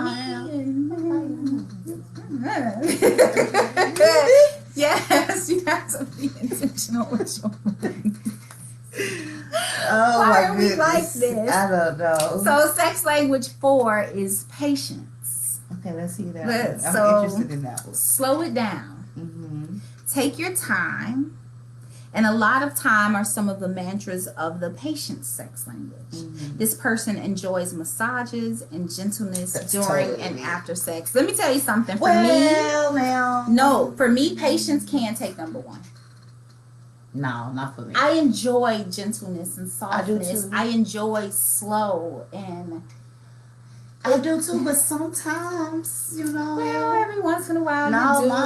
Yes, you have to be intentional with your woman. Why are we like this? I don't know. So sex language 4 is patience. Okay, let's see that. I'm interested in that one. Slow it down. Take your time. And a lot of time are some of the mantras of the patience sex language. This person enjoys massages and gentleness during and after sex. Let me tell you something. For me, patience can take number 1. No, not for me. I enjoy gentleness and softness. I do too. I enjoy slow, and I do too, but sometimes, you know. Well, every once in a while, you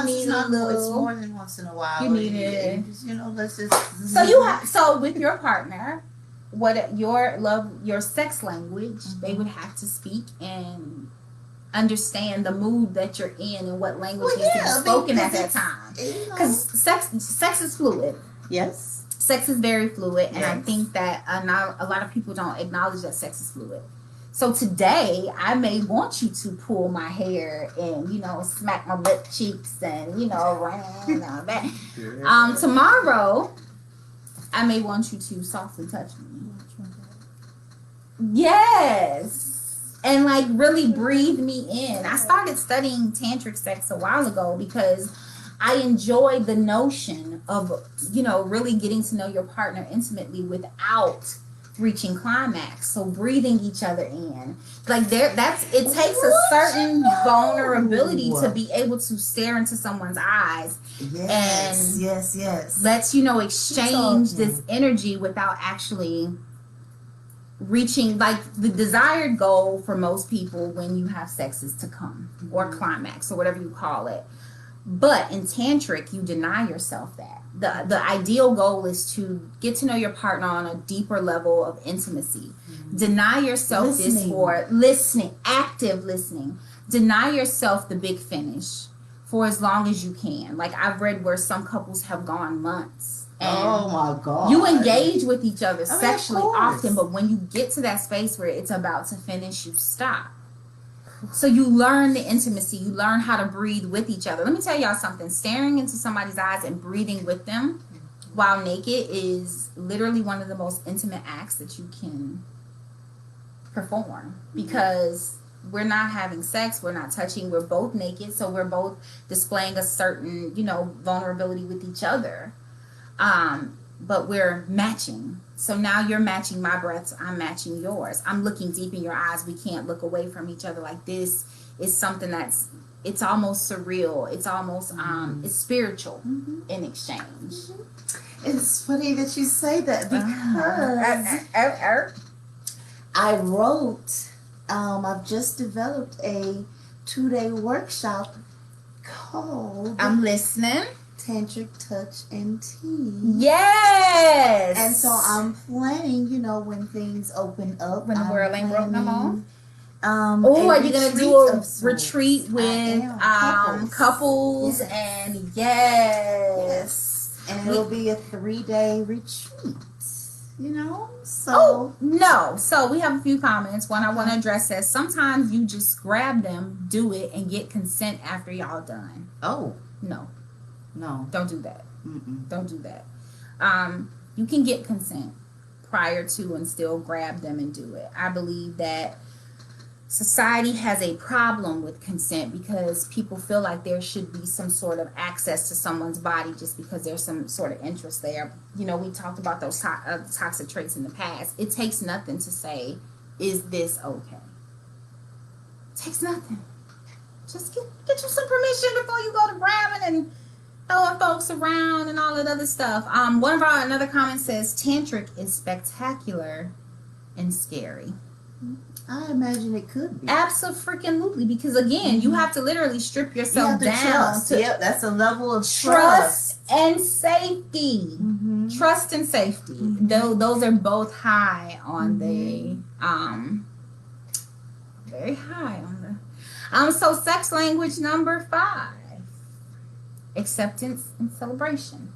need a little. It's more than once in a while. You need it. You know, let's just. So with your partner, what your sex language, they would have to speak and understand the mood that you're in and what language needs to be spoken at that time. Because sex is fluid. Yes. Sex is very fluid, and I think that a lot of people don't acknowledge that sex is fluid. So today, I may want you to pull my hair and, you know, smack my butt cheeks and, you know, and all that. Tomorrow, I may want you to softly touch me. Yes. And, like, really breathe me in. I started studying tantric sex a while ago because I enjoyed the notion of, you know, really getting to know your partner intimately without reaching climax. So breathing each other in. Like it takes a certain vulnerability to be able to stare into someone's eyes. Yes, and yes. Let's, exchange this energy without actually reaching, like, the desired goal for most people when you have sex is to come or climax or whatever you call it. But in tantric, you deny yourself that. The ideal goal is to get to know your partner on a deeper level of intimacy. Deny yourself this for listening, active listening. Deny yourself the big finish for as long as you can. Like, I've read where some couples have gone months. And oh my God. You engage with each other sexually often, but when you get to that space where it's about to finish, you stop. So you learn the intimacy, you learn how to breathe with each other. Let me tell y'all something. Staring into somebody's eyes and breathing with them while naked is literally one of the most intimate acts that you can perform, because we're not having sex, we're not touching, we're both naked, so we're both displaying a certain, vulnerability with each other. But we're matching. So now you're matching my breaths, I'm matching yours. I'm looking deep in your eyes. We can't look away from each other. Like, this is something it's almost surreal. It's almost it's spiritual in exchange. It's funny that you say that, because I wrote, I've just developed a 2-day workshop called I'm listening. Tantric Touch and Tea. Yes. And so I'm planning, when things open up. When the world ain't broke no more. Are you gonna do a retreat with couples? Yes. And yes. And it'll be a 3-day retreat. So we have a few comments. One I want to address says, sometimes you just grab them, do it, and get consent after y'all done. No, don't do that. Don't do that. You can get consent prior to and still grab them and do it. I believe that society has a problem with consent because people feel like there should be some sort of access to someone's body just because there's some sort of interest there. We talked about those toxic traits in the past. It takes nothing to say, is this okay? It takes nothing. Just get you some permission before you go to grabbing and throwing folks around and all that other stuff. Another comment says, tantric is spectacular and scary. I imagine it could be. Absolutely, because again, you have to literally strip yourself down. Yep, that's a level of trust and safety. Trust and safety. Those are both high on the very high on the. So sex language number 5. Acceptance and celebration,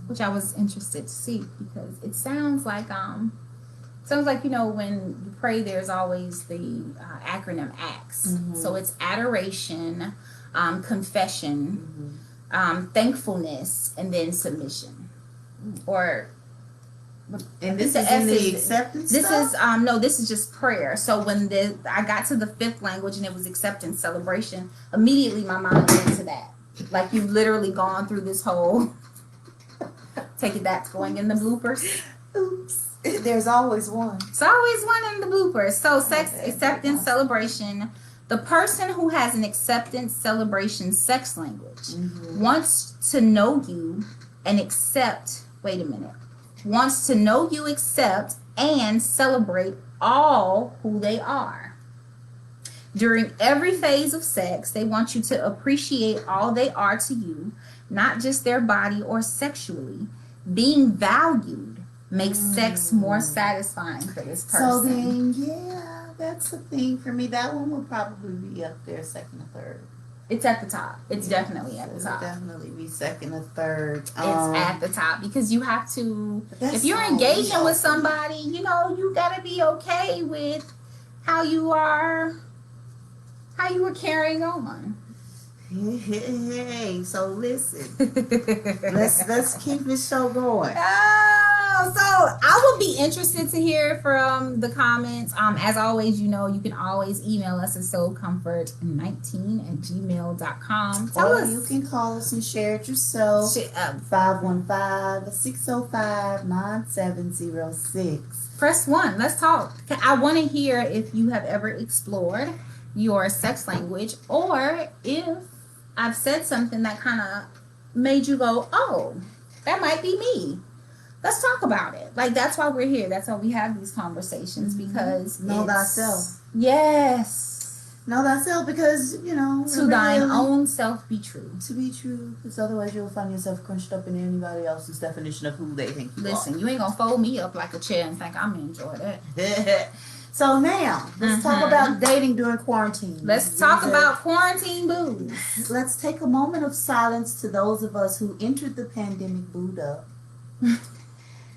which I was interested to see because it sounds like when you pray, there's always the acronym ACTS. So it's adoration, confession, thankfulness, and then submission. And this is in the acceptance. This is just prayer. So when I got to the 5th language and it was acceptance celebration, immediately my mind went to that. Like, you've literally gone through this whole take it, that's going in the bloopers. Oops. There's always one. It's always one in the bloopers. So sex, acceptance, celebration. The person who has an acceptance, celebration, sex language wants to know you and accept, wants to know you, accept, and celebrate all who they are. During every phase of sex, they want you to appreciate all they are to you, not just their body or sexually. Being valued makes sex more satisfying for this person. So then, that's the thing for me. That one would probably be up there, 2nd or 3rd. It's at the top. It's definitely at the top. It'll definitely be 2nd or 3rd. It's at the top because you have to, if you're engaging with somebody, you got to be okay with how you were carrying on. Hey, so listen. let's keep this show going. So I would be interested to hear from the comments. As always, you know, you can always email us at soulcomfort19@gmail.com. Tell or us. you can call us and share it yourself. 515-605-9706. Press 1. Let's talk. I want to hear if you have ever explored your sex language, or if I've said something that kind of made you go, oh, that might be me. Let's talk about it. Like, that's why we're here. That's why we have these conversations, because know thyself. Yes. Know thyself, because, you know, to thine own self be true. To be true, because otherwise you'll find yourself crunched up in anybody else's definition of who they think you Listen, you ain't gonna fold me up like a chair and think I'm gonna enjoy that. So now, let's talk about dating during quarantine. Let's talk about quarantine booze. Let's take a moment of silence to those of us who entered the pandemic booed up.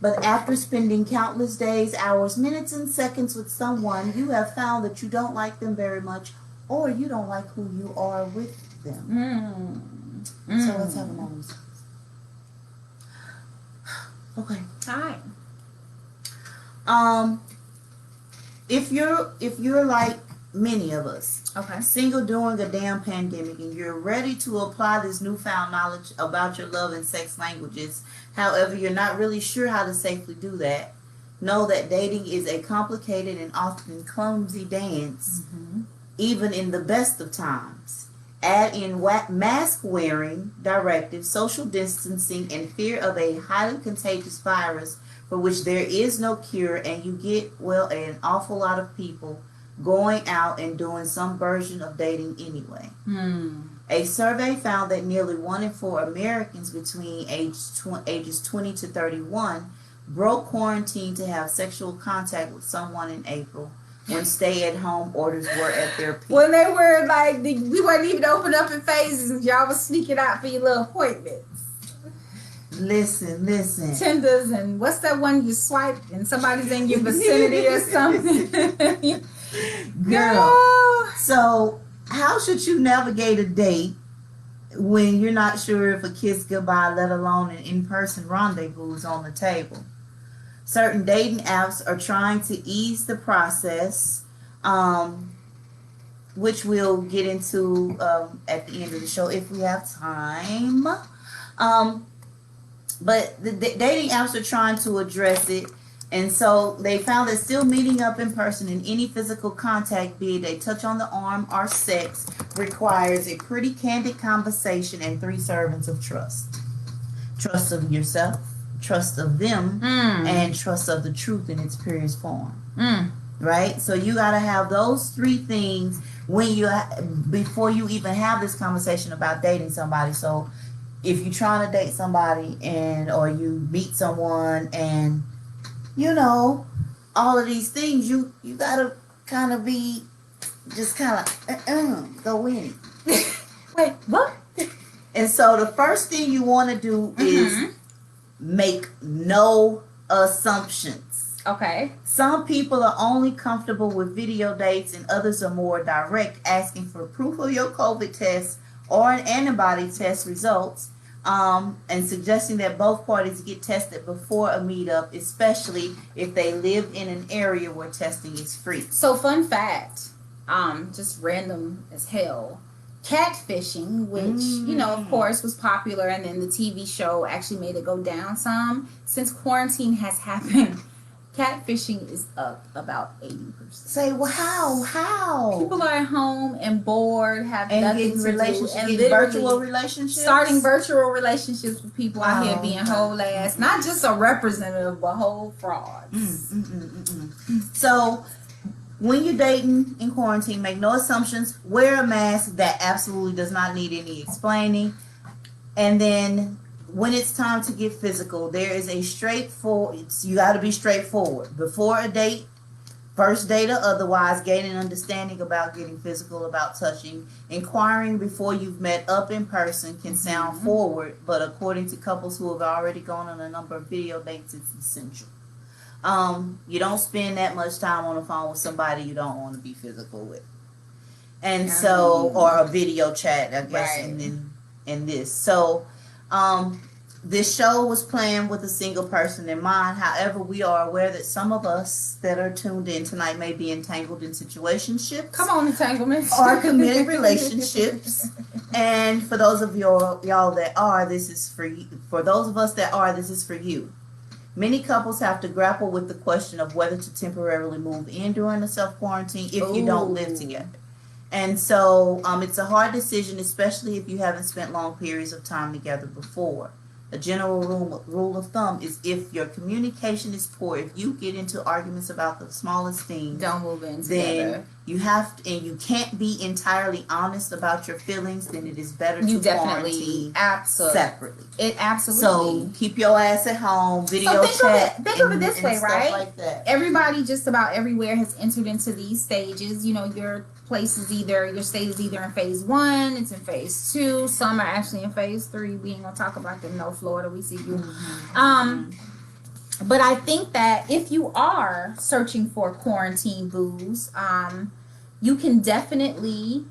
But after spending countless days, hours, minutes, and seconds with someone, you have found that you don't like them very much, or you don't like who you are with them. So let's have a moment of silence. Okay. Hi. If you're like many of us, okay, single during a damn pandemic, and you're ready to apply this newfound knowledge about your love and sex languages, however, you're not really sure how to safely do that, know that dating is a complicated and often clumsy dance, even in the best of times. Add in mask wearing directives, social distancing, and fear of a highly contagious virus for which there is no cure, and you get, well, an awful lot of people going out and doing some version of dating anyway. A survey found that nearly 1 in 4 Americans between ages 20 to 31 broke quarantine to have sexual contact with someone in April, when stay-at-home orders were at their peak. When they were like, we wasn't even open up in phases, and y'all was sneaking out for your little appointments. Listen. Tinders, and what's that one you swipe and somebody's in your vicinity or something? Girl. So how should you navigate a date when you're not sure if a kiss goodbye, let alone an in-person rendezvous, is on the table? Certain dating apps are trying to ease the process, which we'll get into at the end of the show if we have time. But the dating apps are trying to address it. And so they found that still meeting up in person in any physical contact, be it a touch on the arm or sex, requires a pretty candid conversation and 3 servings of trust. Trust of yourself, trust of them, and trust of the truth in its purest form. Right? So you got to have those 3 things before you even have this conversation about dating somebody. So if you're trying to date somebody or you meet someone and, you know, all of these things, you got to kind of be just kind of go in. Wait, what? And so the first thing you want to do is make no assumptions. Okay. Some people are only comfortable with video dates, and others are more direct, asking for proof of your COVID test or an antibody test results, and suggesting that both parties get tested before a meetup, especially if they live in an area where testing is free. So, fun fact, just random as hell, catfishing, which, you know, of course was popular, and then the TV show actually made it go down some. Since quarantine has happened, catfishing is up about 80%. Say, well, how? People are at home and bored, have and nothing getting to relationships, do, and getting virtual relationships, starting virtual relationships with people out here being whole ass, not just a representative, but whole frauds. So when you're dating in quarantine, make no assumptions. Wear a mask that absolutely does not need any explaining. And then when it's time to get physical, there is a you got to be straightforward. Before a date, first date or otherwise, gain an understanding about getting physical, about touching. Inquiring before you've met up in person can sound forward, but according to couples who have already gone on a number of video dates, it's essential. You don't spend that much time on the phone with somebody you don't want to be physical with. And so, or a video chat, I guess, right. in this. So, This show was planned with a single person in mind. However, we are aware that some of us that are tuned in tonight may be entangled in situationships. Come on, entanglements. Or committed relationships. And for those of y'all that are, this is for you. For those of us that are, this is for you. Many couples have to grapple with the question of whether to temporarily move in during the self-quarantine if you don't live together. And so it's a hard decision, especially if you haven't spent long periods of time together before. A general rule of thumb is if your communication is poor, if you get into arguments about the smallest things, don't move in then together. You have to, and you can't be entirely honest about your feelings, then it is better you to definitely quarantine absolutely separately. It absolutely. So keep your ass at home, video chat. Think of it this way, right? Like that. Everybody just about everywhere has entered into these stages. You know, your state is either in phase 1, it's in phase 2, some are actually in phase 3. We ain't gonna talk about them. No, Florida, we see you. But I think that if you are searching for quarantine booze, you can definitely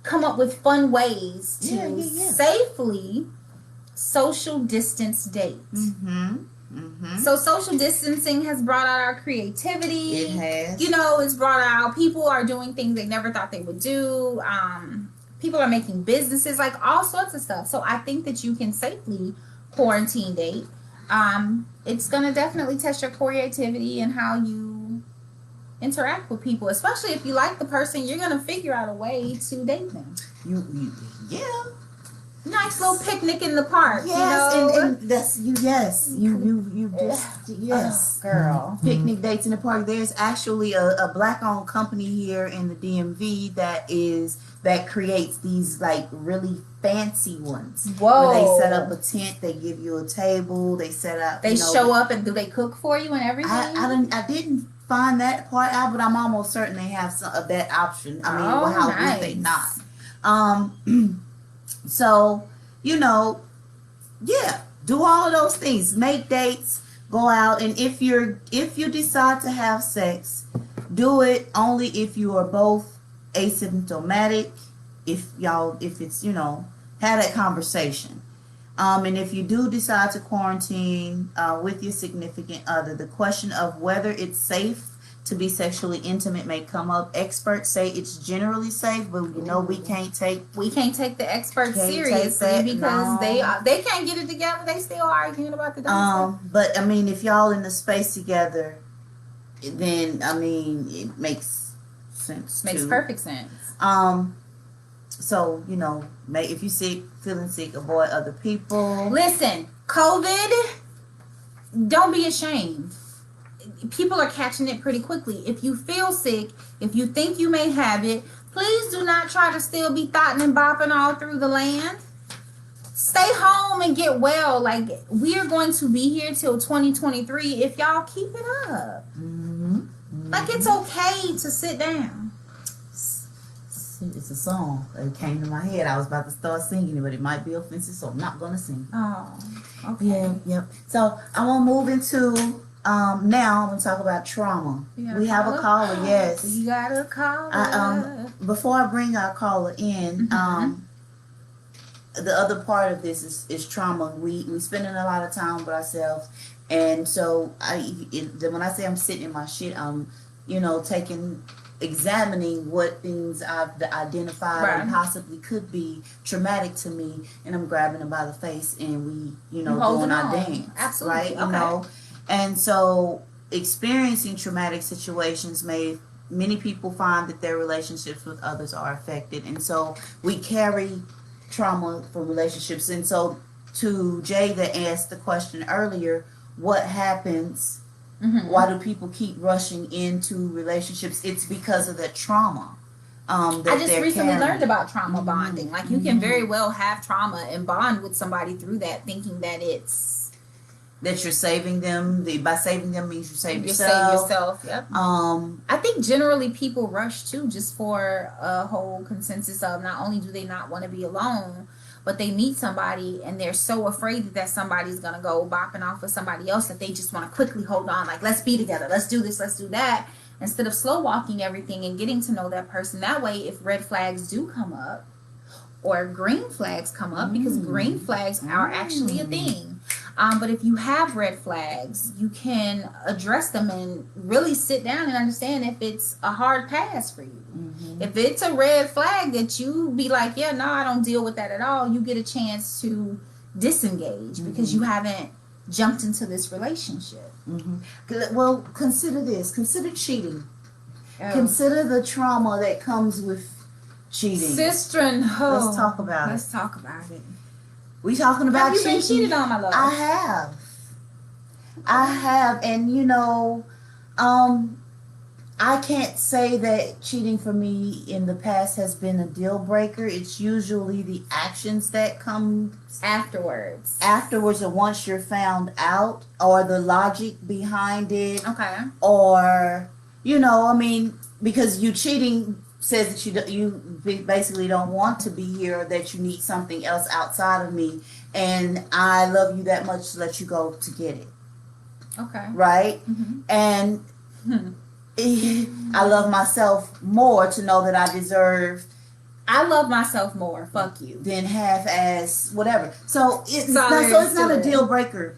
come up with fun ways to safely social distance date. So social distancing has brought out our creativity. It has. You know, it's brought out, people are doing things they never thought they would do. People are making businesses, like all sorts of stuff. So I think that you can safely quarantine date. It's going to definitely test your creativity and how you interact with people, especially if you like the person. You're going to figure out a way to date them. Yeah. Nice little picnic in the park. Yes, you know? and that's you. Yes, you just yes, girl. Picnic dates in the park. There's actually a black-owned company here in the DMV that creates these like really fancy ones. Whoa! Where they set up a tent, they give you a table, they set up. They show up and do they cook for you and everything? I didn't find that part out, but I'm almost certain they have some of that option. I mean, how would they not? So, you know, yeah, do all of those things. Make dates, go out, and if you decide to have sex, do it only if you are both asymptomatic. If it's, you know, have that conversation. And if you do decide to quarantine with your significant other, the question of whether it's safe to be sexually intimate may come up. Experts say it's generally safe, but you know we can't take the experts seriously because they can't get it together. They still arguing about the dumb stuff. But I mean, if y'all in the space together, then I mean it makes sense. Makes perfect sense. So you know, if you feeling sick, avoid other people. Listen, COVID. Don't be ashamed. People are catching it pretty quickly. If you feel sick, if you think you may have it, please do not try to still be thotting and bopping all through the land. Stay home and get well. Like, we are going to be here till 2023 if y'all keep it up. Like, it's okay to sit down. It's a song that came to my head. I was about to start singing it, but it might be offensive, so I'm not going to sing. Oh, okay. Yep. So I want to move into... now I'm going to talk about trauma. We have a caller, yes. You got a caller. Before I bring our caller in, the other part of this is trauma. We spending a lot of time with ourselves, and so when I say I'm sitting in my shit, I'm, you know, examining what things I've identified and possibly could be traumatic to me, and I'm grabbing them by the face, and we, you know, doing our dance. Absolutely. Right? You know? And so experiencing traumatic situations many people find that their relationships with others are affected. And so we carry trauma from relationships. And so to Jay that asked the question earlier, what happens? Why do people keep rushing into relationships? It's because of that trauma. I just recently learned about trauma bonding. Like, you can very well have trauma and bond with somebody through that, thinking that that you're saving them. By saving them means you save yourself. You save yourself, yep. I think generally people rush too, just for a whole consensus of not only do they not want to be alone, but they meet somebody and they're so afraid that somebody's going to go bopping off with somebody else that they just want to quickly hold on. Like, let's be together. Let's do this. Let's do that. Instead of slow walking everything and getting to know that person. That way, if red flags do come up, or green flags come up, because green flags are actually a thing. But if you have red flags, you can address them and really sit down and understand if it's a hard pass for you. If it's a red flag that you be like, yeah, no, I don't deal with that at all, you get a chance to disengage because you haven't jumped into this relationship. Well, consider this. Consider cheating. Consider the trauma that comes with cheating. Sister and hoe. Let's talk about it. Let's talk about it. We talking about cheating. Have you cheating? been cheated on, my love? I have, and you know, I can't say that cheating for me in the past has been a deal breaker. It's usually the actions that come afterwards, and once you're found out, or the logic behind it. Okay. Or, you know, I mean, because you cheating says that you basically don't want to be here, or that you need something else outside of me, and I love you that much to let you go to get it. Okay. Right? And I love myself more to know that I deserve. I love myself more. Fuck you. Than half-ass whatever. So it's not a deal breaker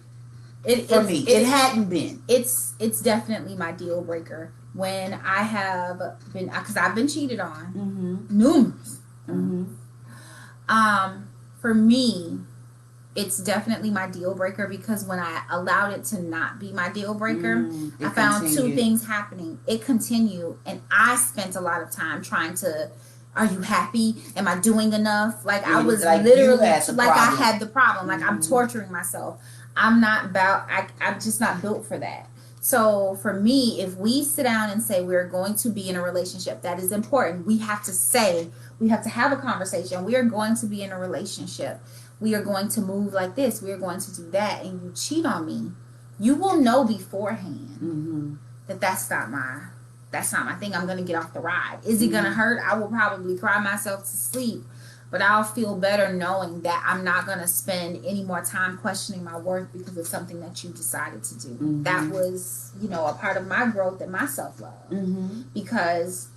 for me. It hadn't been. It's definitely my deal breaker when I have been, because I've been cheated on numerous. For me, it's definitely my deal breaker, because when I allowed it to not be my deal breaker, I found two things happening. It continued, and I spent a lot of time trying to, are you happy? Am I doing enough? Like, I was literally, like I had the problem. Like, I'm torturing myself. I'm just not built for that. So for me, if we sit down and say we're going to be in a relationship, that is important. We have to have a conversation. We are going to be in a relationship. We are going to move like this. We are going to do that. And you cheat on me, you will know beforehand that that's not my thing. I'm going to get off the ride. Is it going to hurt? I will probably cry myself to sleep, but I'll feel better knowing that I'm not going to spend any more time questioning my worth because of something that you decided to do. That was, you know, a part of my growth and my self-love. Because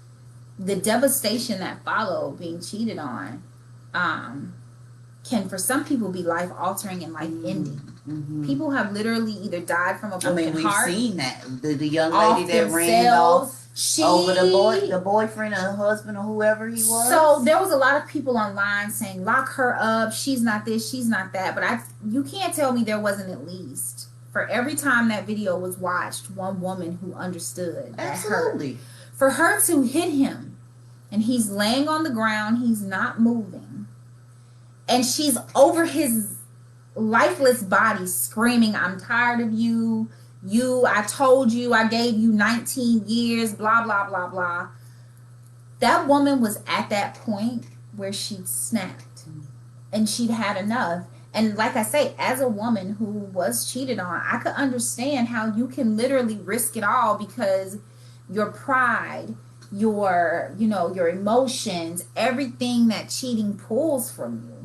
the devastation that followed being cheated on, can for some people be life altering and life ending. People have literally either died from a broken heart. We've seen that. The young lady that ran off over the boyfriend or husband or whoever he was. So there was a lot of people online saying, lock her up, she's not this, she's not that. But you can't tell me there wasn't at least, for every time that video was watched, one woman who understood. Absolutely. For her to hit him, and he's laying on the ground, he's not moving, and she's over his lifeless body screaming, I'm tired of you. I told you, I gave you 19 years, blah, blah, blah, blah. That woman was at that point where she'd snapped and she'd had enough. And like I say, as a woman who was cheated on, I could understand how you can literally risk it all because your pride, your emotions, everything that cheating pulls from you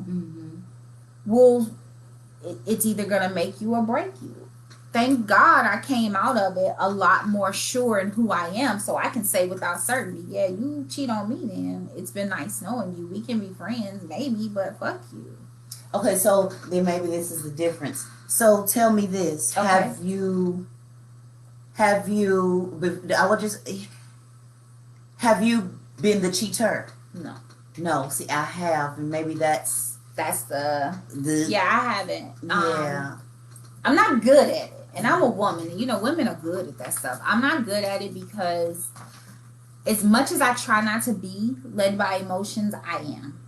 it's either going to make you or break you. Thank God I came out of it a lot more sure in who I am, so I can say without certainty, yeah, you cheat on me, then it's been nice knowing you. We can be friends, maybe, but fuck you. Okay, so then maybe this is the difference. So tell me this. Okay. Have you been the cheater? No. See, I have, and maybe that's the yeah, I haven't. Yeah. I'm not good at it. And I'm a woman. And, you know, women are good at that stuff. I'm not good at it because as much as I try not to be led by emotions, I am.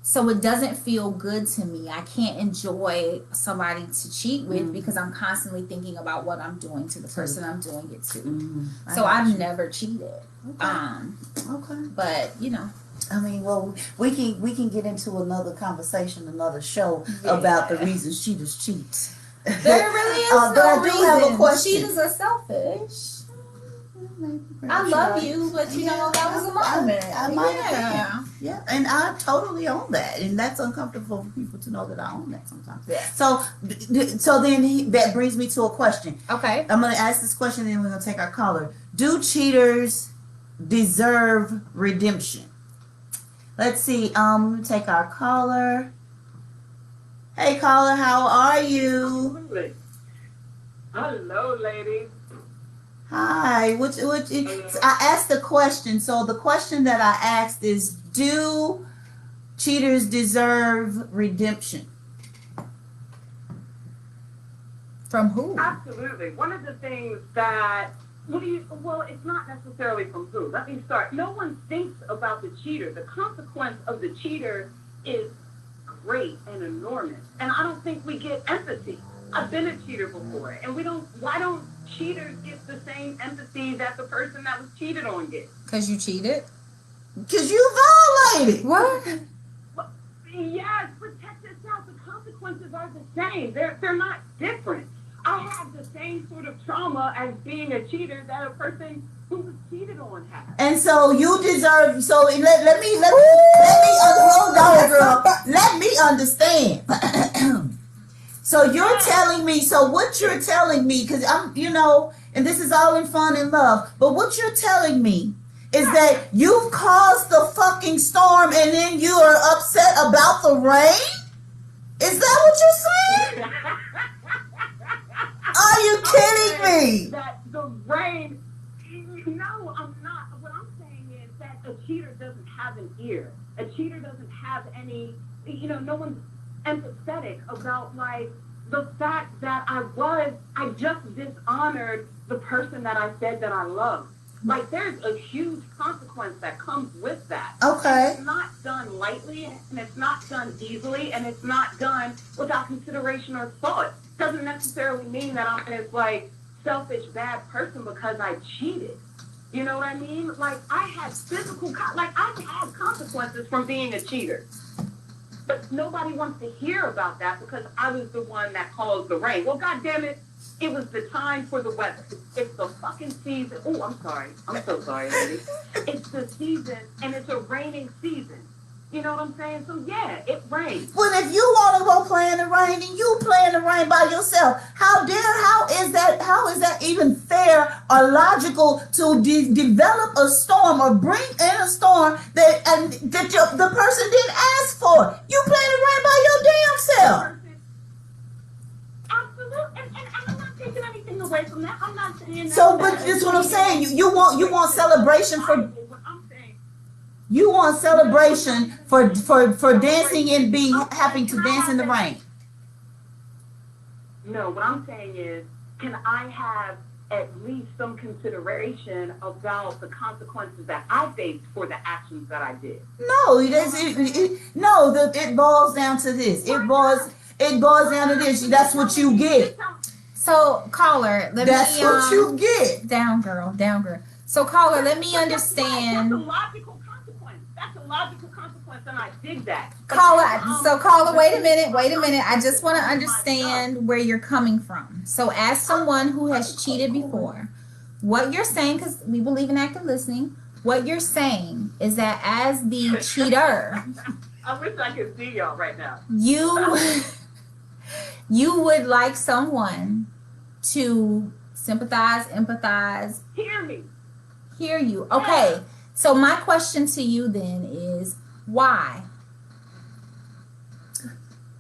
So it doesn't feel good to me. I can't enjoy somebody to cheat with because I'm constantly thinking about what I'm doing to the person I'm doing it to. So I've never cheated. Okay. But, you know. I mean, well, we can get into another conversation, another show about the reasons cheaters cheat. There really is but I do have a question. Cheaters are selfish. I love you, but you know that was a moment. I might yeah, and I totally own that, and that's uncomfortable for people to know that I own that sometimes. Yeah. So then that brings me to a question. Okay. I'm going to ask this question, and then we're going to take our caller. Do cheaters deserve redemption? Let's see. Take our caller. Hey, caller, how are you? Absolutely. Hello, ladies. Hi. I asked a question. So the question that I asked is, do cheaters deserve redemption? From who? Absolutely. One of the things that, well, it's not necessarily from who. Let me start. No one thinks about the cheater. The consequence of the cheater is great and enormous. And I don't think we get empathy. I've been a cheater before. And why don't cheaters get the same empathy that the person that was cheated on gets? Because you cheated? Because you violated. What? Well, yes, but check this out. The consequences are the same. They're not different. I have the same sort of trauma as being a cheater that a person who was cheated on has. And so you deserve. So let me hold on, girl. Let me understand. So you're telling me. So what you're telling me, because and this is all in fun and love. But what you're telling me is that you've caused the fucking storm, and then you are upset about the rain. Is that what you're saying? Are you kidding me? That the rain. No, I'm not. What I'm saying is that a cheater doesn't have an ear. A cheater doesn't have any. No one's empathetic about like the fact that I just dishonored the person that I said that I loved. Like there's a huge consequence that comes with that. Okay. And it's not done lightly, and it's not done easily, and it's not done without consideration or thought. Doesn't necessarily mean that I'm this like selfish bad person because I cheated. You know what I mean? Like I had I've had consequences from being a cheater. But nobody wants to hear about that because I was the one that caused the rain. Well, God damn it, it was the time for the weather. It's the fucking season. Oh, I'm sorry. I'm so sorry, lady. It's the season, and it's a raining season. You know what I'm saying? So, yeah, it rains. Well, if you want to go play in the rain, then you play in the rain by yourself. How is that even fair or logical to develop a storm or bring in a storm that the person didn't ask for? You play in the rain by your damn self. Absolutely. And I'm not taking anything away from that. I'm not saying that. So, but that's what I'm saying. You want celebration for... You want celebration for dancing and having to dance in the rain. No, what I'm saying is, can I have at least some consideration about the consequences that I faced for the actions that I did? No, it boils down to this. It boils down to this. That's what you get. So, caller, that's what you get. Down, girl. So, caller, let me understand. That's a logical consequence, and I did that. Caller, wait a minute. I just want to understand where you're coming from. So, as someone who has cheated before, what you're saying, because we believe in active listening, what you're saying is that as the cheater, I wish I could see y'all right now. You would like someone to sympathize, empathize, hear you. Okay. Yeah. So my question to you then is, why?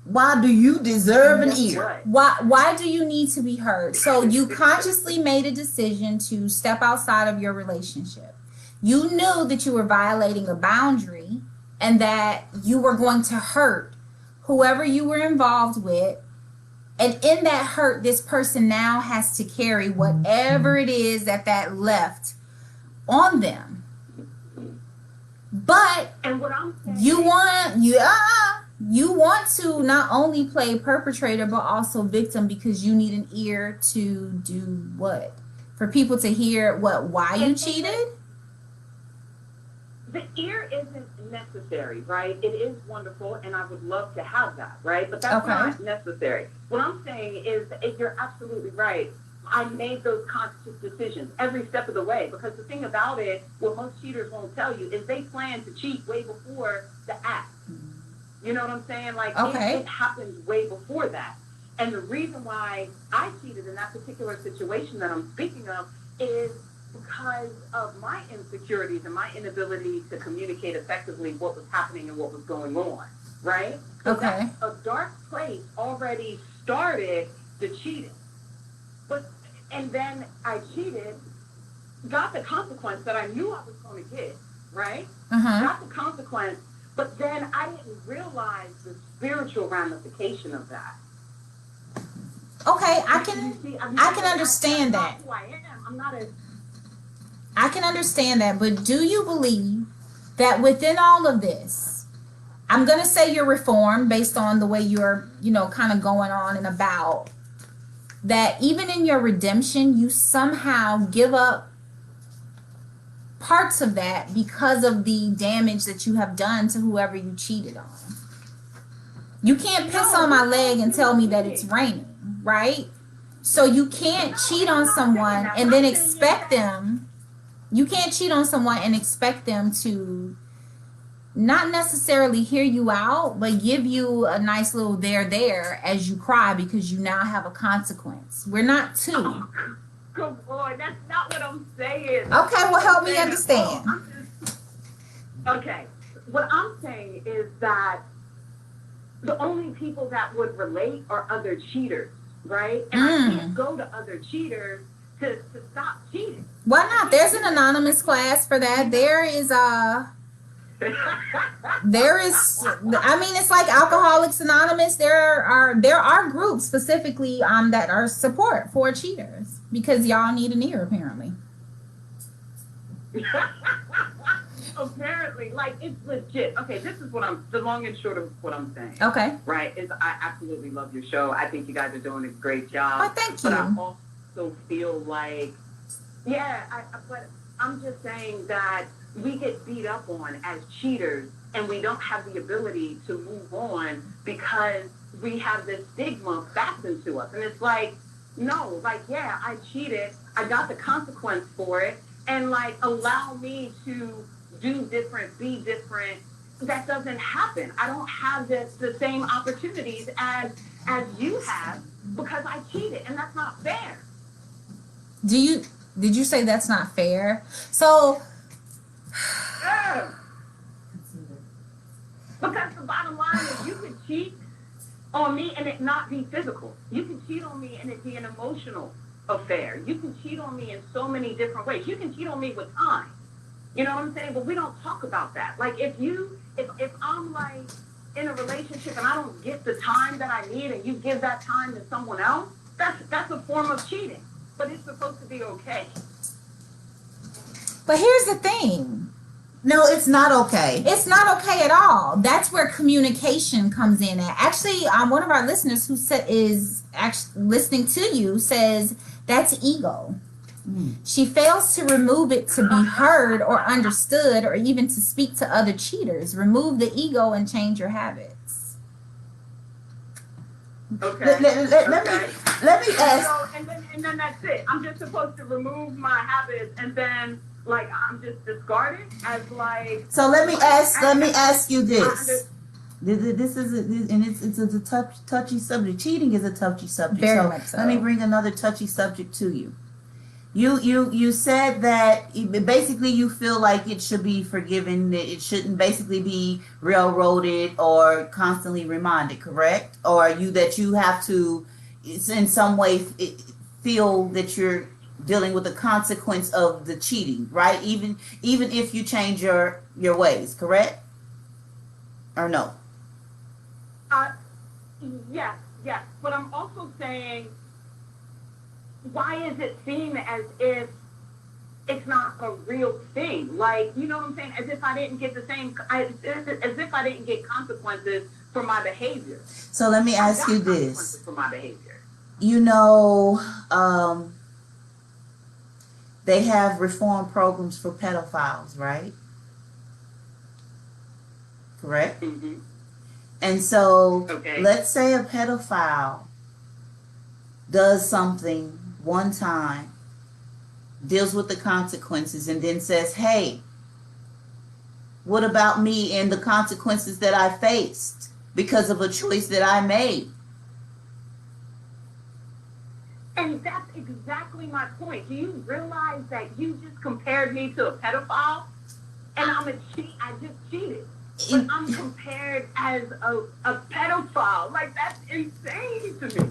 Why do you deserve an ear? Why do you need to be heard? So you consciously made a decision to step outside of your relationship. You knew that you were violating a boundary and that you were going to hurt whoever you were involved with. And in that hurt, this person now has to carry whatever it is that left on them. But and what I'm saying, you want to not only play perpetrator but also victim because you need an ear to do what? For people to hear why you cheated? The ear isn't necessary, right? It is wonderful, and I would love to have that, right? But that's not necessary. What I'm saying is that you're absolutely right. I made those conscious decisions every step of the way, because the thing about it, what most cheaters won't tell you, is they plan to cheat way before the act. You know what I'm saying? Like, it happens way before that. And the reason why I cheated in that particular situation that I'm speaking of is because of my insecurities and my inability to communicate effectively what was happening and what was going on, right? So Okay. a dark place already started the cheating. And then I cheated, got the consequence that I knew I was going to get, right? Got the consequence, but then I didn't realize the spiritual ramification of that. Okay, I can understand that. Who I am. I'm not a. I can understand that, but do you believe that within all of this, I'm going to say you're reformed based on the way you're, kind of going on and about, that even in your redemption, you somehow give up parts of that because of the damage that you have done to whoever you cheated on. You can't piss on my leg and tell me that it's raining, right? So you can't cheat on someone and then expect them. You can't cheat on someone and expect them to not necessarily hear you out, but give you a nice little there as you cry because you now have a consequence. We're not two. Oh, come on, that's not what I'm saying. Okay, well, help me understand. Okay, what I'm saying is that the only people that would relate are other cheaters, right? And I can't go to other cheaters to stop cheating. Why not? There's an anonymous class for that. There is I mean, it's like Alcoholics Anonymous. There are groups specifically that are support for cheaters because y'all need an ear apparently. Apparently, like, it's legit. Okay, this is the long and short of what I'm saying. Okay. Right, is I absolutely love your show. I think you guys are doing a great job. Oh, thank you. But I also feel like, but I'm just saying that we get beat up on as cheaters and we don't have the ability to move on because we have this stigma fastened to us. And it's like, no, like, yeah, I cheated. I got the consequence for it. And, like, allow me to do different, be different. That doesn't happen. I don't have the same opportunities as you have because I cheated, and that's not fair. Did you say that's not fair? So Yeah. Because the bottom line is you can cheat on me and it not be physical. You can cheat on me and it be an emotional affair. You can cheat on me in so many different ways. You can cheat on me with time. You know what I'm saying? But we don't talk about that. Like, if I'm, like, in a relationship and I don't get the time that I need and you give that time to someone else, that's a form of cheating. But it's supposed to be okay. But here's the thing. No, it's not okay. It's not okay at all. That's where communication comes in at. Actually, one of our listeners who is actually listening to you says that's ego. She fails to remove it to be heard or understood or even to speak to other cheaters. Remove the ego and change your habits. Okay. Let me ask. So, and then that's it. I'm just supposed to remove my habits and then, like, I'm just discarded as, like. So let me ask you this. This is and it's a touchy subject. Cheating is a touchy subject. Very much so. Let me bring another touchy subject to you. You said that basically you feel like it should be forgiven, that it shouldn't basically be railroaded or constantly reminded, correct? Or that you have to, in some way, feel that you're dealing with the consequence of the cheating, right? Even if you change your ways, correct? Or no? Yes. But I'm also saying, why is it seen as if it's not a real thing? Like, you know what I'm saying? As if I didn't get as if I didn't get consequences for my behavior. So let me ask you this. For my behavior. You know, they have reform programs for pedophiles, right? Correct? Mm-hmm. And so, okay. Let's say a pedophile does something one time, deals with the consequences, and then says, hey, what about me and the consequences that I faced because of a choice that I made? And that's exactly my point. Do you realize that you just compared me to a pedophile? And I'm a cheat. I just cheated. But I'm compared as a pedophile. Like, that's insane to me.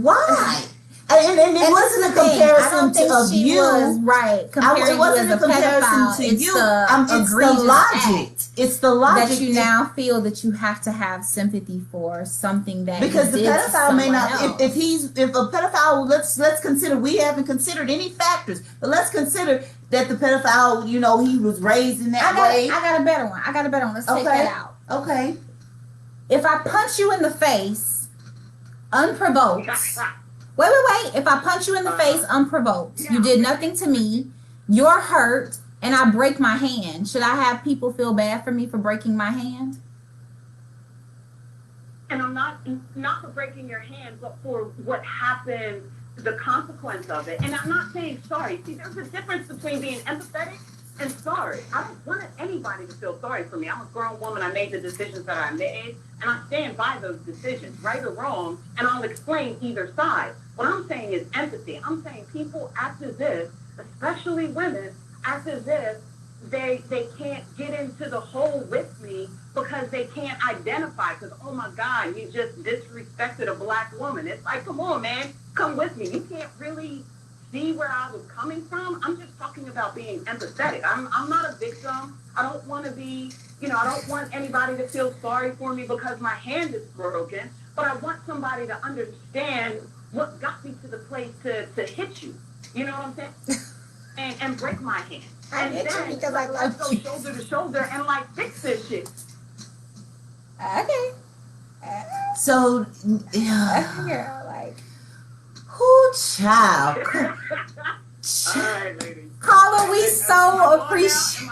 Why? And it wasn't a comparison to of you. Right. It wasn't a comparison to you. It's the logic. It's the logic that you now feel that you have to have sympathy for something that because the pedophile may not. Else. If a pedophile, let's consider. We haven't considered any factors, but let's consider that the pedophile, you know, he was raised in that way. I got a better one. Let's take that out. Okay. If I punch you in the face, unprovoked. Wait. If I punch you in the face unprovoked, you did nothing to me, you're hurt, and I break my hand. Should I have people feel bad for me for breaking my hand? And I'm not for breaking your hand, but for what happened, the consequence of it. And I'm not saying sorry. See, there's a difference between being empathetic and sorry. I don't want anybody to feel sorry for me. I'm a grown woman. I made the decisions that I made, and I stand by those decisions, right or wrong, and I'll explain either side. What I'm saying is empathy. I'm saying people after this, especially women, after this, they can't get into the hole with me because they can't identify. Because, oh my God, you just disrespected a black woman. It's like, come on, man, come with me. You can't really see where I was coming from. I'm just talking about being empathetic. I'm not a victim. I don't want to be, I don't want anybody to feel sorry for me because my hand is broken. But I want somebody to understand what got me to the place to hit you. You know what I'm saying? And break my hand. And then because I let's go shoulder to shoulder and like fix this shit. Okay. So, yeah, like, who child? All right, ladies. Caller, we so appreciate.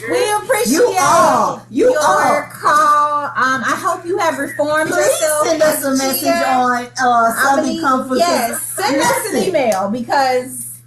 We appreciate you all. your call. I hope you have reformed yourself. Please send us a message on Southern Comfort. Yes, send us an email because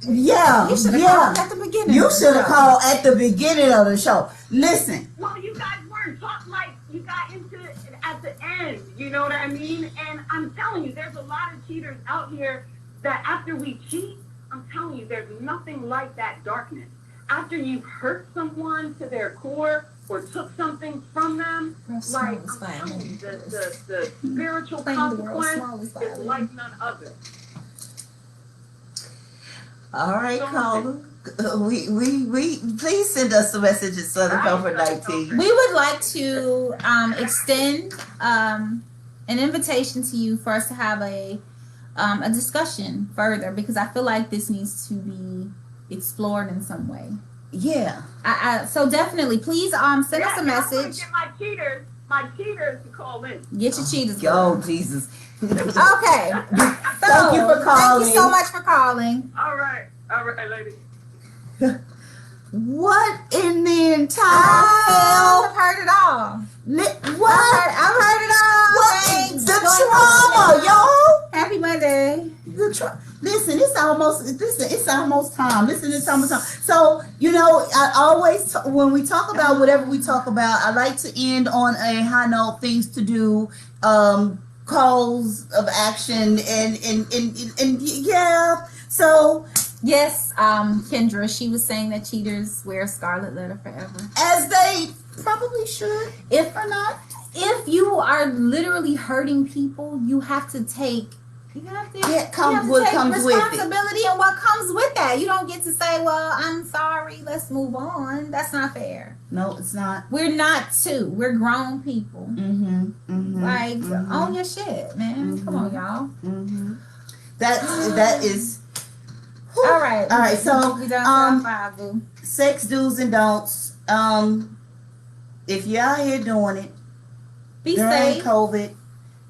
you should have called at the beginning. You should have called at the beginning of the show. Listen. Well, you guys weren't talking like you got into it at the end. You know what I mean? And I'm telling you, there's a lot of cheaters out here that after we cheat, I'm telling you, there's nothing like that darkness. After you've hurt someone to their core or took something from them, like I'm telling you, the spiritual consequence is like none other. All right, caller. We please send us a message at Southern Comfort 19. We would like to extend an invitation to you for us to have a discussion further because I feel like this needs to be explored in some way. Yeah. So definitely, please send us a message. Get my cheaters to call in. Get your cheaters. Oh, Jesus. Okay. So, thank you for calling. Thank you so much for calling. All right, ladies. What in the entire hell? I've heard it all. What? I've heard it all. What? Thanks. The trauma, y'all. Happy Monday. Listen, it's almost time. Listen, it's almost time. So, I always, when we talk about whatever we talk about, I like to end on a high note, things to do, calls of action, and yeah. So, yes, Kendra, she was saying that cheaters wear a scarlet letter forever. As they probably should, if or not. If you are literally hurting people, you have to take responsibility and what comes with that. You don't get to say, well, I'm sorry, let's move on. That's not fair. No, it's not. We're not two. We're grown people. Like, own your shit, man. Come on, y'all. That is all right. So we done 5, boo. Sex do's and don'ts. If you're out here doing it, be during safe. COVID,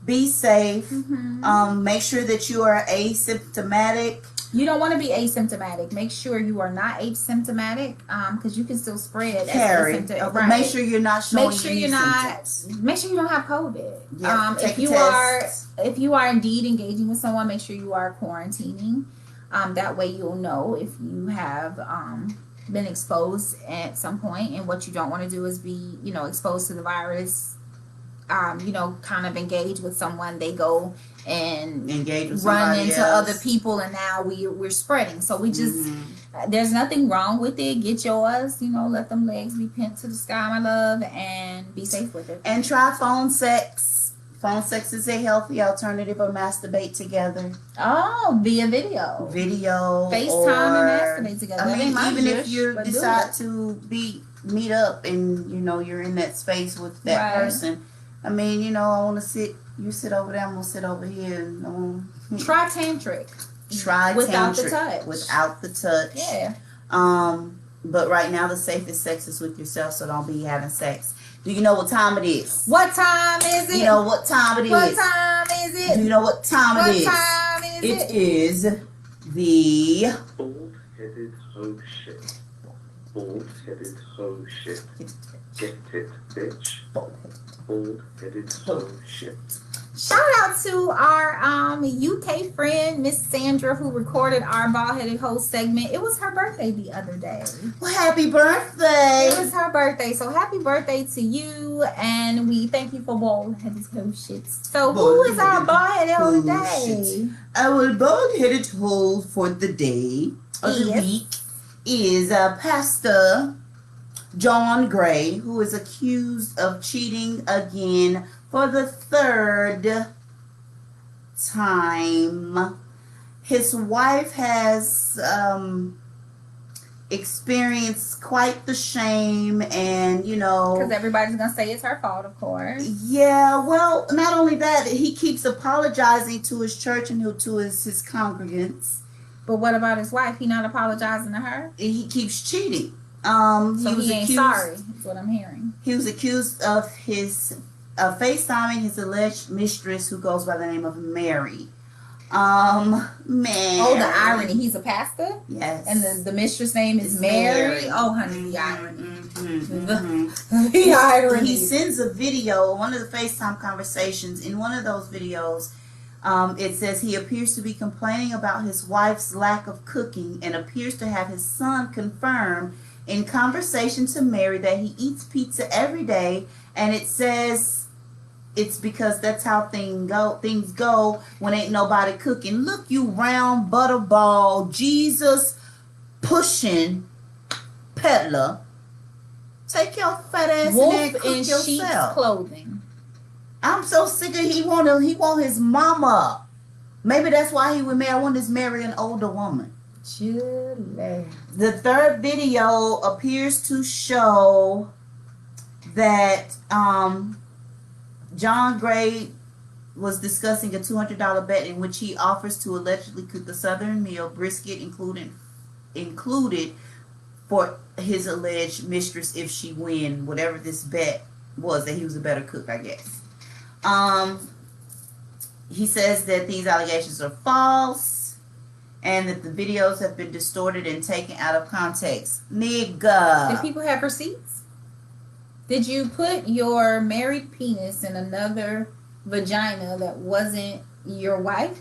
be safe. Make sure that you are asymptomatic. You don't want to be asymptomatic. Make sure you are not asymptomatic, because you can still spread. Carry. Right. Make sure you're not showing. Make sure you're not. Make sure you don't have COVID. Yeah, if you are indeed engaging with someone, make sure you are quarantining. That way you'll know if you have been exposed at some point, and what you don't want to do is be exposed to the virus kind of engage with someone, they go and engage with run into else. other people, and now we're spreading. So we just there's nothing wrong with it. Get yours, let them legs be pinned to the sky, my love, and be safe with it. And try phone sex. Phone sex is a healthy alternative, or masturbate together. Oh, via video, FaceTime and masturbate together. I mean, even if you decide to meet up and you're in that space with that person. I mean, I want to sit. You sit over there. I'm gonna sit over here. And try tantric. Without the touch. Yeah. But right now the safest sex is with yourself, so don't be having sex. Do you know what time it is? What time is it? You know what time it is? What time is it? Do you know what time it is? What time is it? It is the bald-headed hoe shit. Bald-headed hoe shit. Get it, bitch. Bald-headed hoe shit. Shout out to our UK friend, Miss Sandra, who recorded our Bald-Headed Hoe segment. It was her birthday the other day. Well, happy birthday. It was her birthday. So happy birthday to you. And we thank you for Bald-Headed Hoe shit. So who is our Bald-Headed Hoe today? Our Bald-Headed Hoe for the day of the week is Pastor John Gray, who is accused of cheating again for the third time. His wife has experienced quite the shame, and because everybody's gonna say it's her fault, of course. Yeah, well, not only that, he keeps apologizing to his church and to his congregants. But what about his wife? He not apologizing to her? He keeps cheating. So he ain't sorry, is what I'm hearing. He was accused of FaceTiming his alleged mistress, who goes by the name of Mary. Man. Oh, the irony. He's a pastor? Yes. And the mistress name is Mary? Oh, honey, the irony. The irony. He sends a video, one of the FaceTime conversations. In one of those videos, it says he appears to be complaining about his wife's lack of cooking and appears to have his son confirm in conversation to Mary that he eats pizza every day, and it says it's because that's how things go when ain't nobody cooking. Look, you round butterball, Jesus pushing peddler. Take your fat ass Wolf in there and cook in yourself. sheep's clothing. I'm so sick of he want his mama. Maybe that's why he would marry. I want to marry an older woman. Julie. The third video appears to show that John Gray was discussing a $200 bet in which he offers to allegedly cook a Southern meal, brisket included for his alleged mistress if she win whatever this bet was, that he was a better cook, I guess. He says that these allegations are false and that the videos have been distorted and taken out of context. Nigga. Did people have receipts? Did you put your married penis in another vagina that wasn't your wife?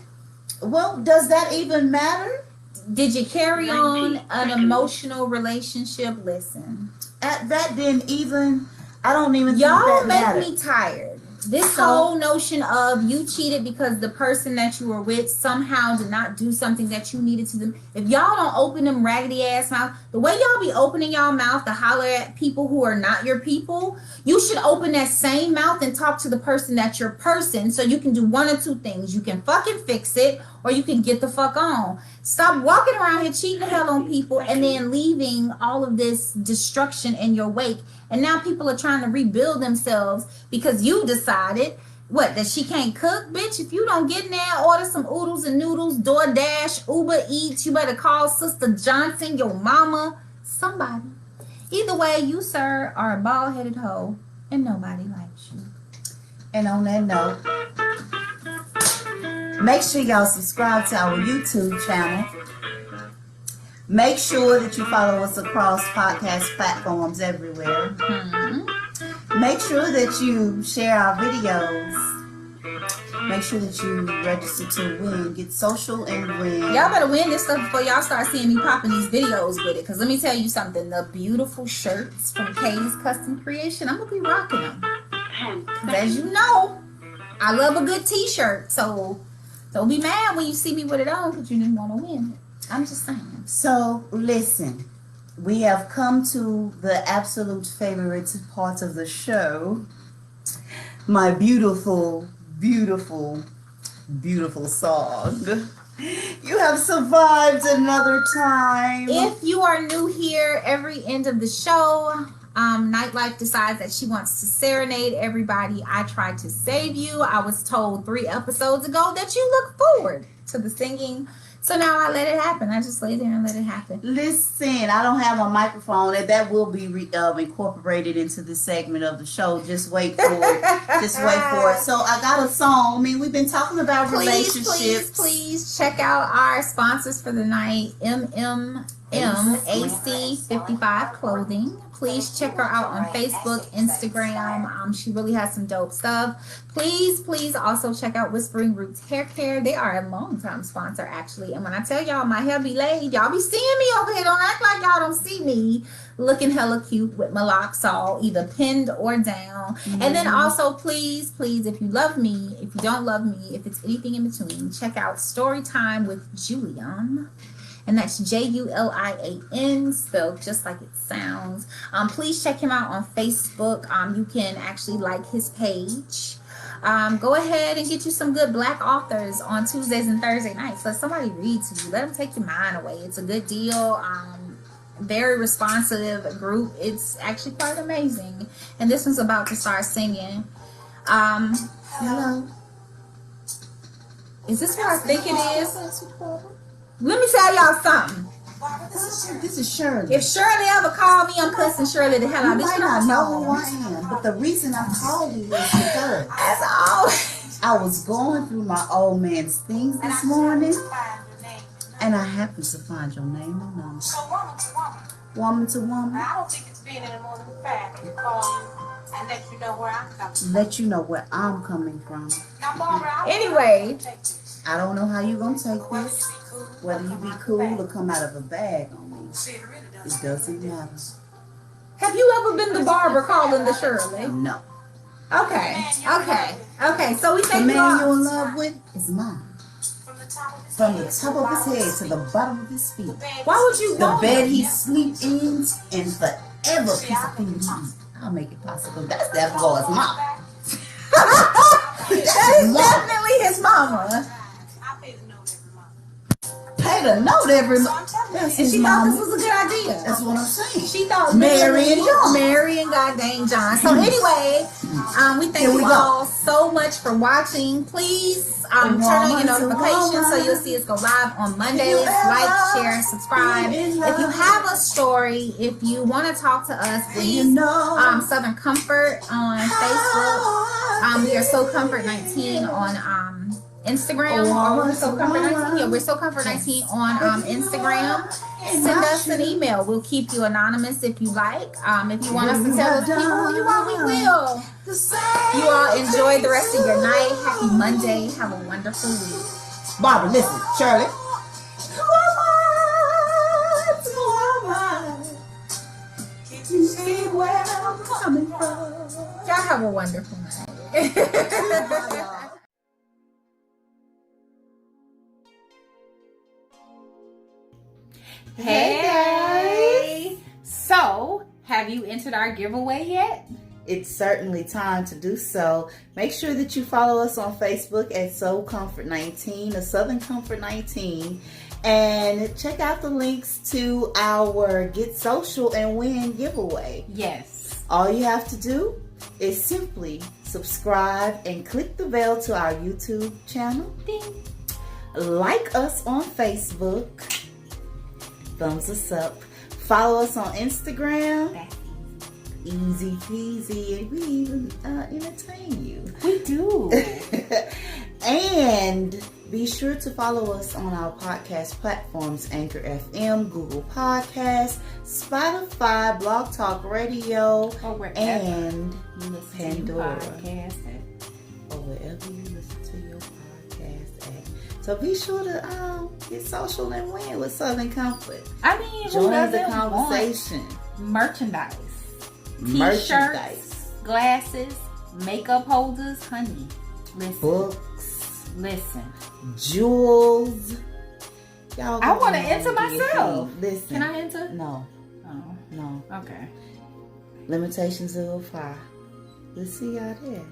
Well, does that even matter? Did you carry on an emotional relationship? Listen. That didn't even, I don't even think Y'all that make mattered. me tired. This whole notion of you cheated because the person that you were with somehow did not do something that you needed to do. If y'all don't open them raggedy ass mouth, the way y'all be opening y'all mouth to holler at people who are not your people, you should open that same mouth and talk to the person that's your person, so you can do one or two things. You can fucking fix it, or you can get the fuck on. Stop walking around here cheating the hell on people and then leaving all of this destruction in your wake. And now people are trying to rebuild themselves because you decided, that she can't cook? Bitch, if you don't get in there, order some oodles and noodles, DoorDash, Uber Eats, you better call Sister Johnson, your mama, somebody. Either way, you, sir, are a bald-headed hoe and nobody likes you. And on that note, make sure y'all subscribe to our YouTube channel. Make sure that you follow us across podcast platforms everywhere. Mm-hmm. Make sure that you share our videos. Make sure that you register to win. Get social and win. Y'all better win this stuff before y'all start seeing me popping these videos with it. Because let me tell you something. The beautiful shirts from Kay's Custom Creation, I'm going to be rocking them. 10. As you know, I love a good t-shirt. So don't be mad when you see me with it on because you didn't want to win it. I'm just saying. So, listen. We have come to the absolute favorite part of the show. My beautiful, beautiful, beautiful song. You have survived another time. If you are new here, every end of the show, Nightlife decides that she wants to serenade everybody. I tried to save you. I was told 3 episodes ago that you look forward to the singing. So now I let it happen. I just lay there and let it happen. Listen, I don't have a microphone, and that will be incorporated into this segment of the show. Just wait for it. Just wait for it. So I got a song. I mean, we've been talking about relationships. Please check out our sponsors for the night, AC55 Clothing. Please check her out on Facebook, Instagram. She really has some dope stuff. Please also check out Whispering Roots Hair Care. They are a long-time sponsor, actually. And when I tell y'all my hair be laid, y'all be seeing me over here. Don't act like y'all don't see me looking hella cute with my locks all either pinned or down. Mm-hmm. And then also, please, if you love me, if you don't love me, if it's anything in between, check out Storytime with Julian. And that's Julian, spelled just like it sounds. Please check him out on Facebook. You can actually like his page. Go ahead and get you some good Black authors on Tuesdays and Thursday nights. Let somebody read to you. Let them take your mind away. It's a good deal. Very responsive group. It's actually quite amazing. And this one's about to start singing. Hello. Is this what I think it is? Let me tell y'all something. This is Shirley. If Shirley ever called me, I'm cussing Shirley the hell out. You might not know who I am, but the reason I called you is because that's all. I was going through my old man's things this morning, and I happened to find your name and number. So woman to woman. I don't think it's being any more than fair to call you and let you know where I'm coming from. Let you know where I'm coming from. Now, Barbara, anyway, I don't know how you're going to take this. Whether you be cool or come out of a bag on me, it doesn't matter. Have you ever been the barber calling the Shirley? No. Okay. So we the think man you're in love with is mine. From the top of his head to the bottom of his feet. Why would you The want bed him? he sleeps in and forever piece of food he eats. I'll make it possible. That's that boy's mom. That is definitely his mama. Pay the note every month. And she thought this was a good idea. That's what I'm saying. She thought Mary and John. Mary and goddamn John. So anyway, we thank you all so much for watching. Please turn on your notifications so you'll see us go live on Mondays. Like, share, subscribe. If you have a story, if you want to talk to us, please. Southern Comfort on Facebook. We are So Comfort 19 on Instagram, or we're So Comfort 19. Yeah, we're So Comfort 19 on Instagram. Send us an email. We'll keep you anonymous if you like. If you want us to tell other people who you are, we will. You all enjoy the rest of your night. Happy Monday. Have a wonderful week. Barbara, listen, Shirley. Y'all have a wonderful night. Hey. So, have you entered our giveaway yet? It's certainly time to do so. Make sure that you follow us on Facebook at Soul Comfort 19 or Southern Comfort 19. And check out the links to our Get Social and Win giveaway. Yes. All you have to do is simply subscribe and click the bell to our YouTube channel. Ding. Like us on Facebook. Thumbs us up. Follow us on Instagram. Easy peasy, and we even entertain you. We do. And be sure to follow us on our podcast platforms: Anchor FM, Google Podcasts, Spotify, Blog Talk Radio, and Pandora. Or wherever you listen to your podcast at. So be sure to get social and win with Southern Comfort. I mean, join the conversation. Merchandise. T-shirts, glasses, makeup holders, honey. Listen. Books, Listen. jewels. Y'all I want to go enter and get myself. paid. Listen. Can I enter? No, Oh, no. okay. Limitations will apply. We'll see y'all there.